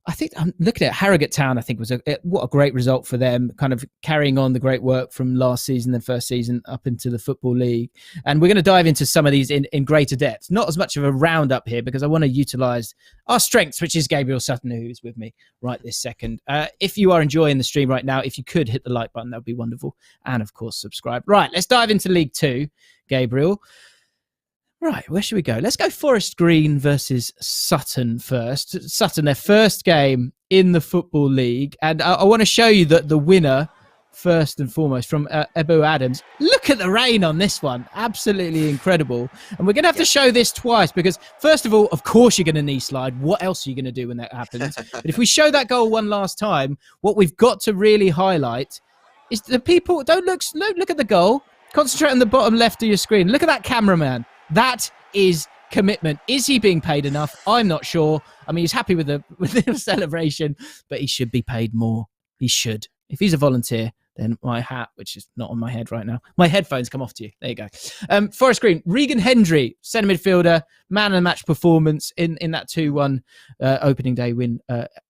I think I'm looking at Harrogate Town. I think was what a great result for them, kind of carrying on the great work from last season, the first season up into the Football League. And we're going to dive into some of these in greater depth. Not as much of a roundup here because I want to utilise our strengths, which is Gabriel Sutton, who is with me right this second. If you are enjoying the stream right now, if you could hit the like button, that would be wonderful. And of course, subscribe. Right, let's dive into League Two, Gabriel. Right, where should we go? Let's go Forest Green versus Sutton first. Sutton, their first game in the Football League. And I want to show you the winner, first and foremost, from Ebu Adams. Look at the rain on this one. Absolutely incredible. And we're going to have to show this twice because, first of all, of course you're going to knee slide. What else are you going to do when that happens? But if we show that goal one last time, what we've got to really highlight is the people, don't look at the goal. Concentrate on the bottom left of your screen. Look at that cameraman. That is commitment. Is he being paid enough? I'm not sure. I mean, he's happy with the celebration, but he should be paid more. He should. If he's a volunteer, then my hat, which is not on my head right now, my headphones come off to you. There you go. Forest Green, Regan Hendry, centre midfielder, man of the match performance in that 2-1 opening day win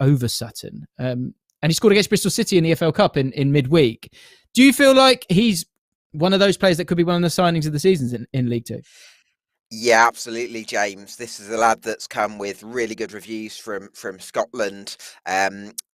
over Sutton. And he scored against Bristol City in the EFL Cup in midweek. Do you feel like he's one of those players that could be one of the signings of the seasons in League Two? Yeah, absolutely, James. This is a lad that's come with really good reviews from Scotland.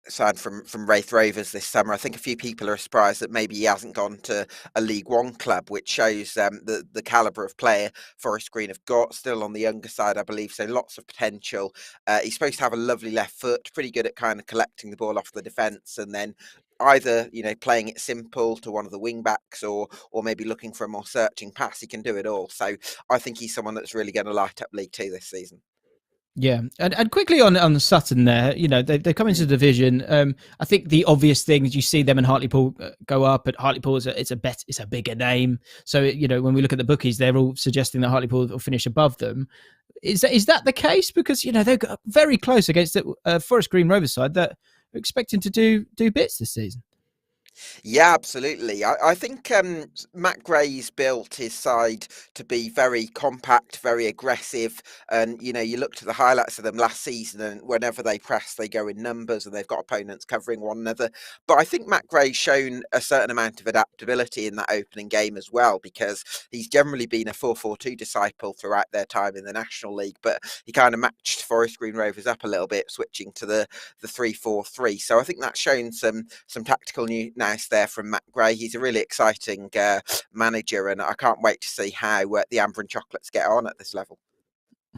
Signed from Wraith Rovers this summer. I think a few people are surprised that maybe he hasn't gone to a League One club, which shows the calibre of player Forest Green have got. Still on the younger side, I believe, so lots of potential. He's supposed to have a lovely left foot, pretty good at kind of collecting the ball off the defence, and then either playing it simple to one of the wing backs or maybe looking for a more searching pass. He can do it all. So I think he's someone that's really going to light up League Two this season. Yeah, and quickly on Sutton there, they come into the division. I think the obvious thing is you see them and Hartlepool go up, but Hartlepool it's a bigger name. So when we look at the bookies, they're all suggesting that Hartlepool will finish above them. Is that the case? Because they got very close against the Forest Green Rovers side that are expecting to do bits this season. Yeah, absolutely. I think Matt Gray's built his side to be very compact, very aggressive. And, you look to the highlights of them last season, and whenever they press, they go in numbers and they've got opponents covering one another. But I think Matt Gray's shown a certain amount of adaptability in that opening game as well, because he's generally been a 4-4-2 disciple throughout their time in the National League. But he kind of matched Forest Green Rovers up a little bit, switching to the 3-4-3. So I think that's shown some tactical newness there from Matt Gray. He's a really exciting manager, and I can't wait to see how the Amber and Chocolates get on at this level.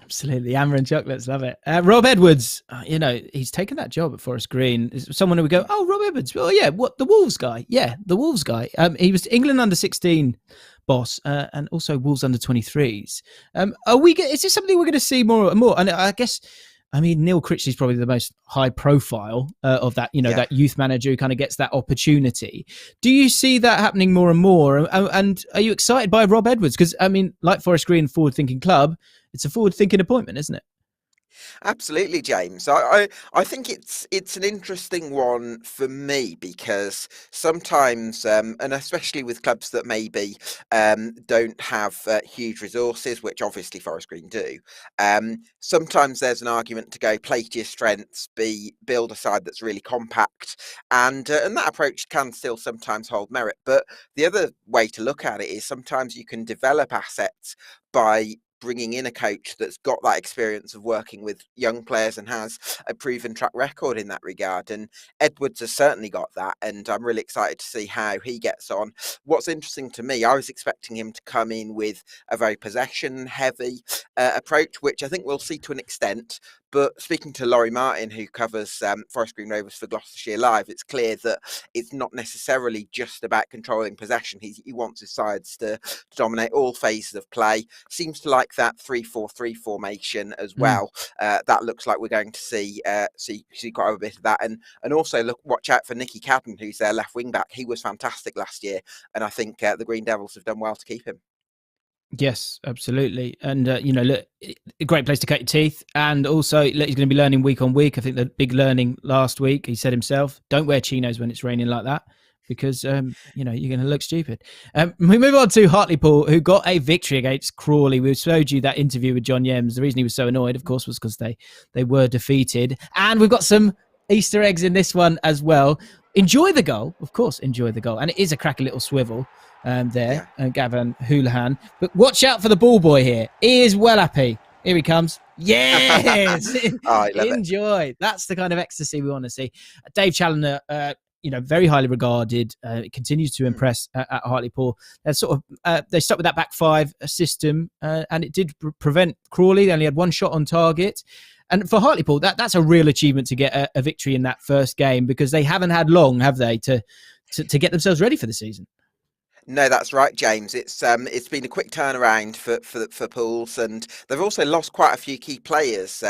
Absolutely, Amber and Chocolates, love it. Rob Edwards, he's taken that job at Forest Green. Someone who would go, oh, Rob Edwards, well, yeah, what, the Wolves guy? Yeah, the Wolves guy. He was England under-16 boss, and also Wolves under-23s. Is this something we're going to see more and more? And I guess, Neil Critchley is probably the most high profile of that, that youth manager who kind of gets that opportunity. Do you see that happening more and more? And are you excited by Rob Edwards? Because, like Forest Green, forward-thinking club, it's a forward-thinking appointment, isn't it? Absolutely, James. I think it's an interesting one for me, because sometimes, and especially with clubs that maybe don't have huge resources, which obviously Forest Green do, sometimes there's an argument to go play to your strengths, build a side that's really compact, and that approach can still sometimes hold merit. But the other way to look at it is sometimes you can develop assets by bringing in a coach that's got that experience of working with young players and has a proven track record in that regard. And Edwards has certainly got that, and I'm really excited to see how he gets on. What's interesting to me, I was expecting him to come in with a very possession-heavy approach, which I think we'll see to an extent. But speaking to Laurie Martin, who covers Forest Green Rovers for Gloucestershire Live, it's clear that it's not necessarily just about controlling possession. He wants his sides to dominate all phases of play. Seems to like that 3-4-3 formation as well. That looks like we're going to see quite a bit of that. And also watch out for Nicky Cadden, who's their left wing back. He was fantastic last year, and I think the Green Devils have done well to keep him. Yes, absolutely. And, look, a great place to cut your teeth. And also, he's going to be learning week on week. I think the big learning last week, he said himself, don't wear chinos when it's raining like that, because, you're going to look stupid. We move on to Hartlepool, who got a victory against Crawley. We showed you that interview with John Yems. The reason he was so annoyed, of course, was because they were defeated. And we've got some Easter eggs in this one as well. Enjoy the goal. Of course, enjoy the goal. And it is a cracky little swivel. Gavin Houlihan. But watch out for the ball boy here. He is well happy. Here he comes. Yes! Enjoy. That's the kind of ecstasy we want to see. Dave Challoner, very highly regarded, continues to impress at Hartlepool. They stuck with that back five system, and it did prevent Crawley. They only had one shot on target. And for Hartlepool, that's a real achievement to get a victory in that first game, because they haven't had long, have they, to get themselves ready for the season. No, that's right, James. It's been a quick turnaround for Pools, and they've also lost quite a few key players.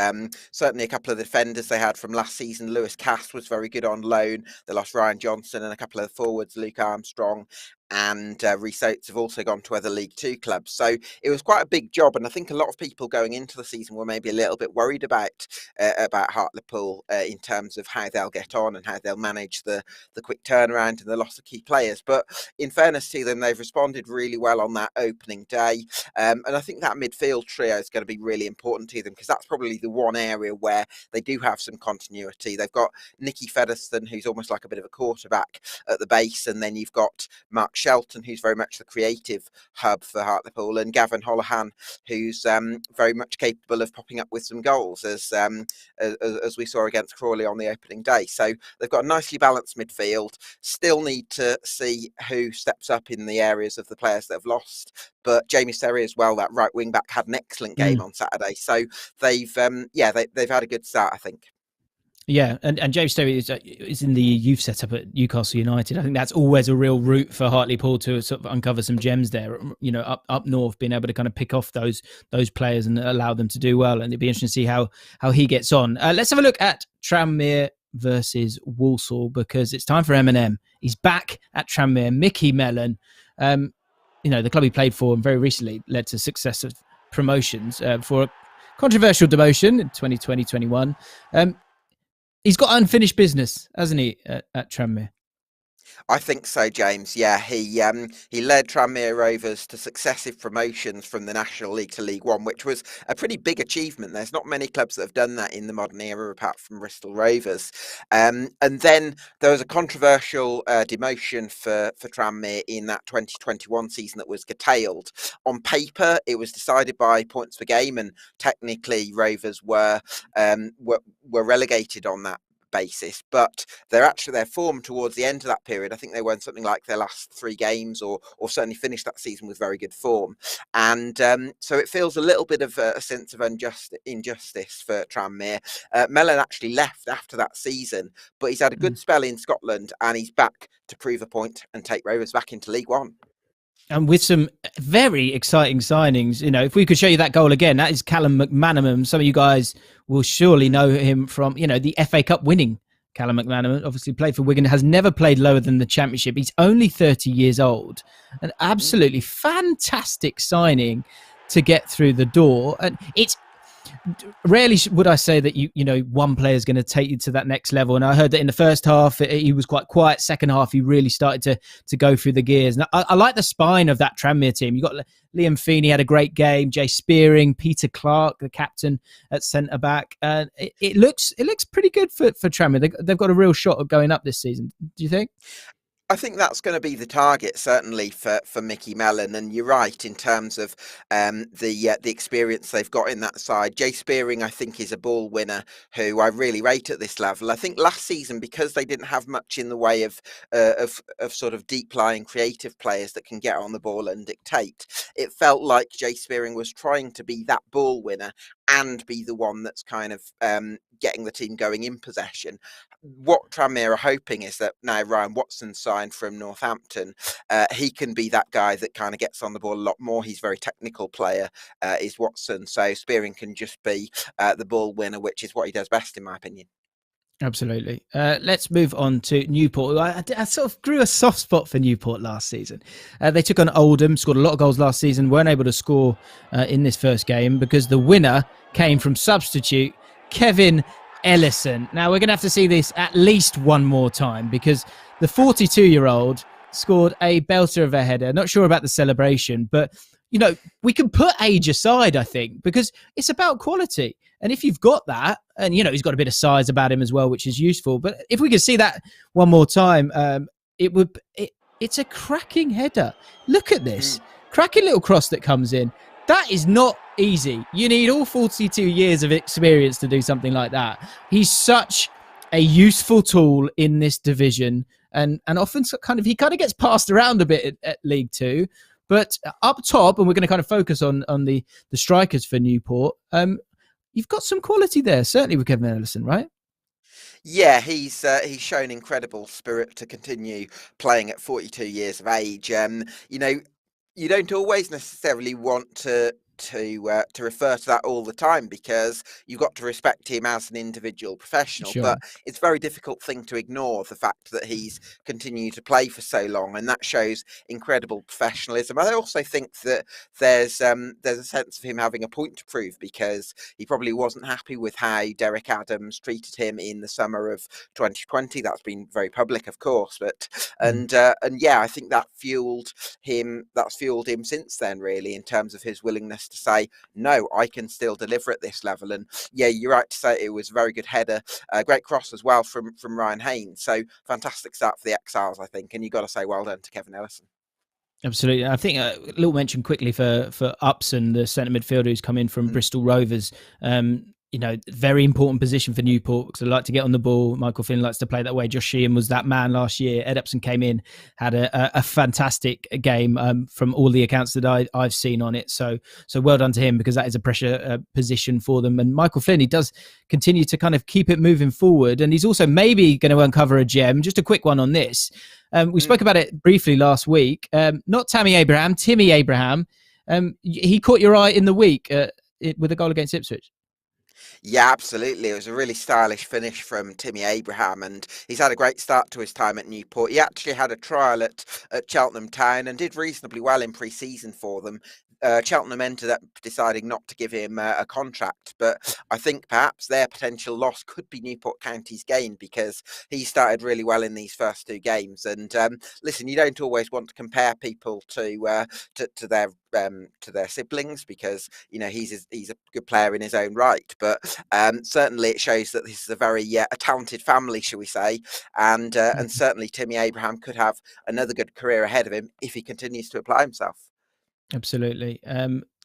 Certainly a couple of the defenders they had from last season. Lewis Cass was very good on loan. They lost Ryan Johnson, and a couple of the forwards, Luke Armstrong and Rhys Oates, have also gone to other League Two clubs. So it was quite a big job, and I think a lot of people going into the season were maybe a little bit worried about Hartlepool in terms of how they'll get on and how they'll manage the quick turnaround and the loss of key players. But in fairness to them, they've responded really well on that opening day, and I think that midfield trio is going to be really important to them, because that's probably the one area where they do have some continuity. They've got Nicky Featherstone, who's almost like a bit of a quarterback at the base, and then you've got Mark Shelton, who's very much the creative hub for Hartlepool, and Gavin Houlihan, who's very much capable of popping up with some goals, as we saw against Crawley on the opening day. So they've got a nicely balanced midfield. Still need to see who steps up in the areas of the players that have lost. But Jamie Serry as well, that right wing back, had an excellent game on Saturday. So they've had a good start, I think. Yeah, and James Stowe is in the youth setup at Newcastle United. I think that's always a real route for Hartlepool to sort of uncover some gems there. You know, up north, being able to kind of pick off those players and allow them to do well. And it'd be interesting to see how he gets on. Let's have a look at Tranmere versus Walsall, because it's time for M&M. He's back at Tranmere. Mickey Mellon, you know, the club he played for and very recently led to successive promotions for a controversial demotion in 2020-21. He's got unfinished business, hasn't he, at Tranmere? I think so, James. Yeah, he led Tranmere Rovers to successive promotions from the National League to League One, which was a pretty big achievement. There's not many clubs that have done that in the modern era, apart from Bristol Rovers. And then there was a controversial demotion for Tranmere in that 2021 season that was curtailed. On paper, it was decided by points per game, and technically Rovers were relegated on that basis, but their form towards the end of that period, I think they won something like their last 3 games, or certainly finished that season with very good form, and so it feels a little bit of a sense of injustice for Tranmere. Mellon actually left after that season, but he's had a good spell in Scotland, and he's back to prove a point and take Rovers back into League One. And with some very exciting signings. You know, if we could show you that goal again, that is Callum McManaman. Some of you guys will surely know him from, you know, the FA Cup winning Callum McManaman. Obviously played for Wigan, has never played lower than the Championship. He's only 30 years old. An absolutely fantastic signing to get through the door. And it's rarely would I say that you know one player is going to take you to that next level. And I heard that in the first half he was quite quiet. Second half he really started to go through the gears. And I like the spine of that Tranmere team. You got Liam Feeney had a great game. Jay Spearing, Peter Clark, the captain at centre back. It looks pretty good for Tranmere. They've got a real shot of going up this season. Do you think? I think that's going to be the target, certainly for Mickey Mellon. And you're right in terms of the experience they've got in that side. Jay Spearing, I think, is a ball winner who I really rate at this level. I think last season, because they didn't have much in the way of sort of deep lying creative players that can get on the ball and dictate, it felt like Jay Spearing was trying to be that ball winner and be the one that's kind of getting the team going in possession. What Tranmere are hoping is that now Ryan Watson signed from Northampton, he can be that guy that kind of gets on the ball a lot more. He's a very technical player, is Watson. So Spearing can just be the ball winner, which is what he does best, in my opinion. Absolutely. Let's move on to Newport. I sort of grew a soft spot for Newport last season. They took on Oldham, scored a lot of goals last season, weren't able to score in this first game because the winner came from substitute Kevin Ellison. Now, we're going to have to see this at least one more time because the 42-year-old scored a belter of a header. Not sure about the celebration, but, you know, we can put age aside, I think, because it's about quality. And if you've got that, and, you know, he's got a bit of size about him as well, which is useful. But if we could see that one more time, it's a cracking header. Look at this. Cracking little cross that comes in. That is not easy. You need all 42 years of experience to do something like that. He's such a useful tool in this division, and often he kind of gets passed around a bit at League Two. But up top, and we're going to kind of focus on the strikers for Newport, you've got some quality there, certainly with Kevin Ellison, right? Yeah, he's shown incredible spirit to continue playing at 42 years of age. You know, you don't always necessarily want to refer to that all the time because you've got to respect him as an individual professional. Sure. But it's a very difficult thing to ignore, the fact that he's continued to play for so long, and that shows incredible professionalism. I also think that there's a sense of him having a point to prove because he probably wasn't happy with how Derek Adams treated him in the summer of 2020. That's been very public, of course, but and yeah, I think that fueled him. That's fueled him since then, really, in terms of his willingness to say, no, I can still deliver at this level. And yeah, you're right to say it was a very good header, great cross as well from Ryan Haynes. So fantastic start for the Exiles, I think, and you've got to say well done to Kevin Ellison. Absolutely. I think a little mention quickly for Upson, the centre midfielder who's come in from Bristol Rovers. very important position for Newport because they like to get on the ball. Michael Finn likes to play that way. Josh Sheehan was that man last year. Ed Upson came in, had a fantastic game from all the accounts that I've seen on it. So well done to him, because that is a pressure position for them. And Michael Flynn, he does continue to kind of keep it moving forward. And he's also maybe going to uncover a gem. Just a quick one on this. We spoke about it briefly last week. Not Timmy Abraham. He caught your eye in the week with a goal against Ipswich. Yeah, absolutely. It was a really stylish finish from Timmy Abraham, and he's had a great start to his time at Newport. He actually had a trial at Cheltenham Town and did reasonably well in pre-season for them. Cheltenham ended up deciding not to give him a contract, but I think perhaps their potential loss could be Newport County's gain, because he started really well in these first two games. And listen, you don't always want to compare people to their siblings, because he's a good player in his own right, but certainly it shows that this is a very a talented family, shall we say, and certainly Timmy Abraham could have another good career ahead of him if he continues to apply himself. Absolutely.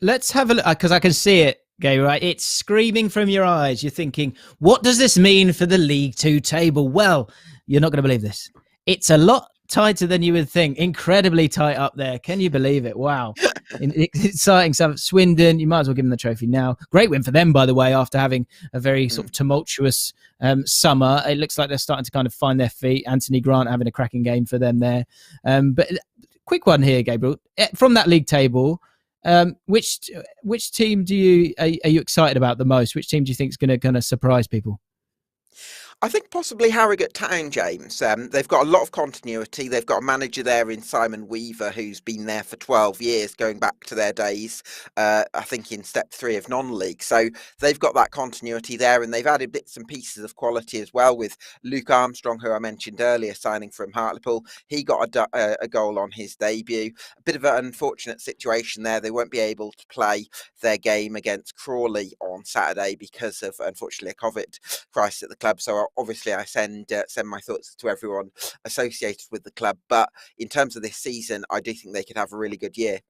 Let's have a look, because I can see it, Gabriel. Right? It's screaming from your eyes. You're thinking, what does this mean for the League Two table? Well, you're not going to believe this. It's a lot tighter than you would think. Incredibly tight up there. Can you believe it? Wow. Exciting stuff. Swindon, you might as well give them the trophy now. Great win for them, by the way, after having a very sort of tumultuous summer. It looks like they're starting to kind of find their feet. Anthony Grant having a cracking game for them there. But quick one here, Gabriel. From that league table, which team are you excited about the most? Which team do you think is going to surprise people? I think possibly Harrogate Town, James. They've got a lot of continuity. They've got a manager there in Simon Weaver, who's been there for 12 years, going back to their days, I think, in Step 3 of non-league. So they've got that continuity there, and they've added bits and pieces of quality as well, with Luke Armstrong, who I mentioned earlier, signing from Hartlepool. He got a goal on his debut. A bit of an unfortunate situation there. They won't be able to play their game against Crawley on Saturday because of, unfortunately, a COVID crisis at the club. So obviously I send my thoughts to everyone associated with the club, but in terms of this season, I do think they could have a really good year.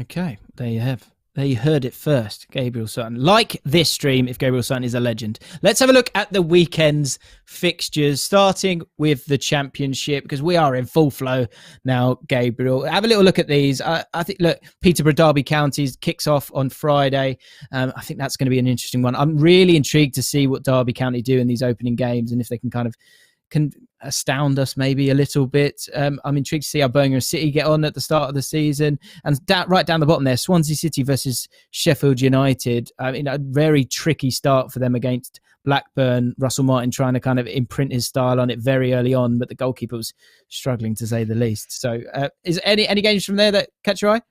Okay, there you have. There you heard it first, Gabriel Sutton. Like this stream, if Gabriel Sutton is a legend. Let's have a look at the weekend's fixtures, starting with the Championship, because we are in full flow now, Gabriel. Have a little look at these. I think, look, Peterborough Derby Counties kicks off on Friday. I think that's going to be an interesting one. I'm really intrigued to see what Derby County do in these opening games, and if they can astound us maybe a little bit. I'm intrigued to see how Birmingham City get on at the start of the season. And right down the bottom there, Swansea City versus Sheffield United. A very tricky start for them against Blackburn. Russell Martin trying to kind of imprint his style on it very early on, but the goalkeeper was struggling, to say the least. So is any games from there that catch your eye?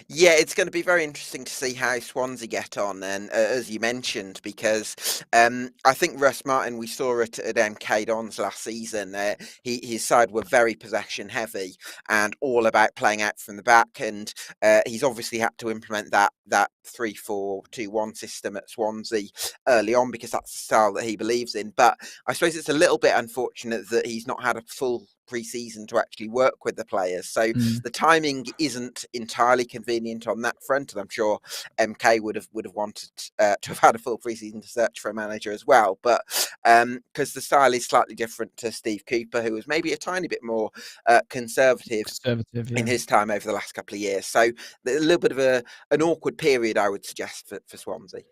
Yeah, it's going to be very interesting to see how Swansea get on, and as you mentioned, because I think Russ Martin, we saw it at MK Dons last season. His side were very possession heavy and all about playing out from the back, and he's obviously had to implement that 3-4-2-1 system at Swansea early on, because that's the style that he believes in. But I suppose it's a little bit unfortunate that he's not had a full pre-season to actually work with the players, so the timing isn't entirely convenient on that front, and I'm sure MK would have wanted to have had a full pre-season to search for a manager as well, but because the style is slightly different to Steve Cooper, who was maybe a tiny bit more conservative in his time over the last couple of years. So a little bit of an awkward period, I would suggest, for Swansea.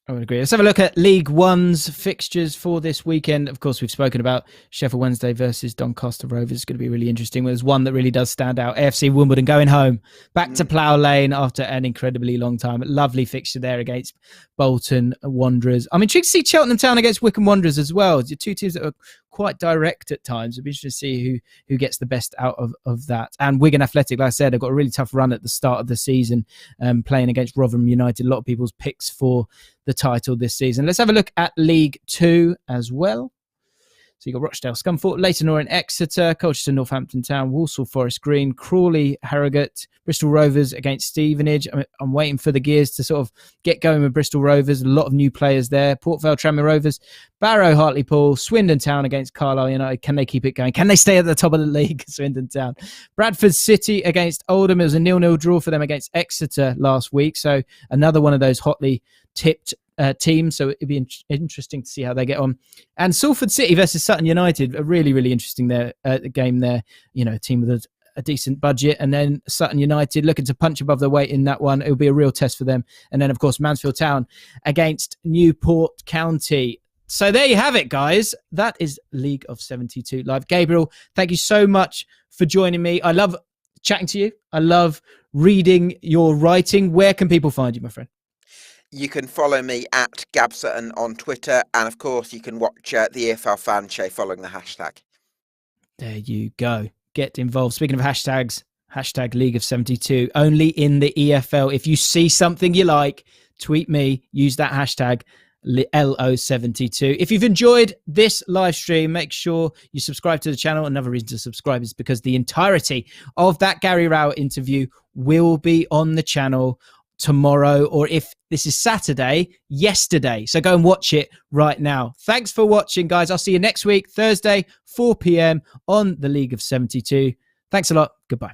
I would agree. Let's have a look at League One's fixtures for this weekend. Of course, we've spoken about Sheffield Wednesday versus Doncaster Rovers. It's going to be really interesting. There's one that really does stand out. AFC Wimbledon going home, back to Plough Lane after an incredibly long time. Lovely fixture there against Bolton Wanderers. I'm intrigued to see Cheltenham Town against Wycombe Wanderers as well. The two teams that are quite direct at times. It'll be interesting to see who gets the best out of that. And Wigan Athletic, like I said, have got a really tough run at the start of the season, playing against Rotherham United. A lot of people's picks for the title this season. Let's have a look at League Two as well. So you've got Rochdale, Scunthorpe, Leyton Orient, Exeter, Colchester, Northampton Town, Walsall, Forest Green, Crawley, Harrogate, Bristol Rovers against Stevenage. I'm waiting for the gears to sort of get going with Bristol Rovers. A lot of new players there. Port Vale, Tranmere Rovers, Barrow, Hartlepool, Swindon Town against Carlisle United. Can they keep it going? Can they stay at the top of the league? Swindon Town. Bradford City against Oldham. It was a 0-0 draw for them against Exeter last week. So another one of those hotly tipped team, so it'd be interesting to see how they get on. And Salford City versus Sutton United, a really, really interesting game there. You know, a team with a decent budget, and then Sutton United looking to punch above their weight in that one. It'll be a real test for them. And then, of course, Mansfield Town against Newport County. So there you have it, guys. That is League of 72 Live. Gabriel, thank you so much for joining me. I love chatting to you. I love reading your writing. Where can people find you, my friend? You can follow me at Gab Sutton on Twitter. And, of course, you can watch the EFL Fan Show following the hashtag. There you go. Get involved. Speaking of hashtags, hashtag League of 72, only in the EFL. If you see something you like, tweet me, use that hashtag LO72. If you've enjoyed this live stream, make sure you subscribe to the channel. Another reason to subscribe is because the entirety of that Gary Rowett interview will be on the channel tomorrow, or if this is Saturday, yesterday. So go and watch it right now. Thanks for watching, guys. I'll see you next week, Thursday, 4 p.m. on the League of 72. Thanks a lot. Goodbye.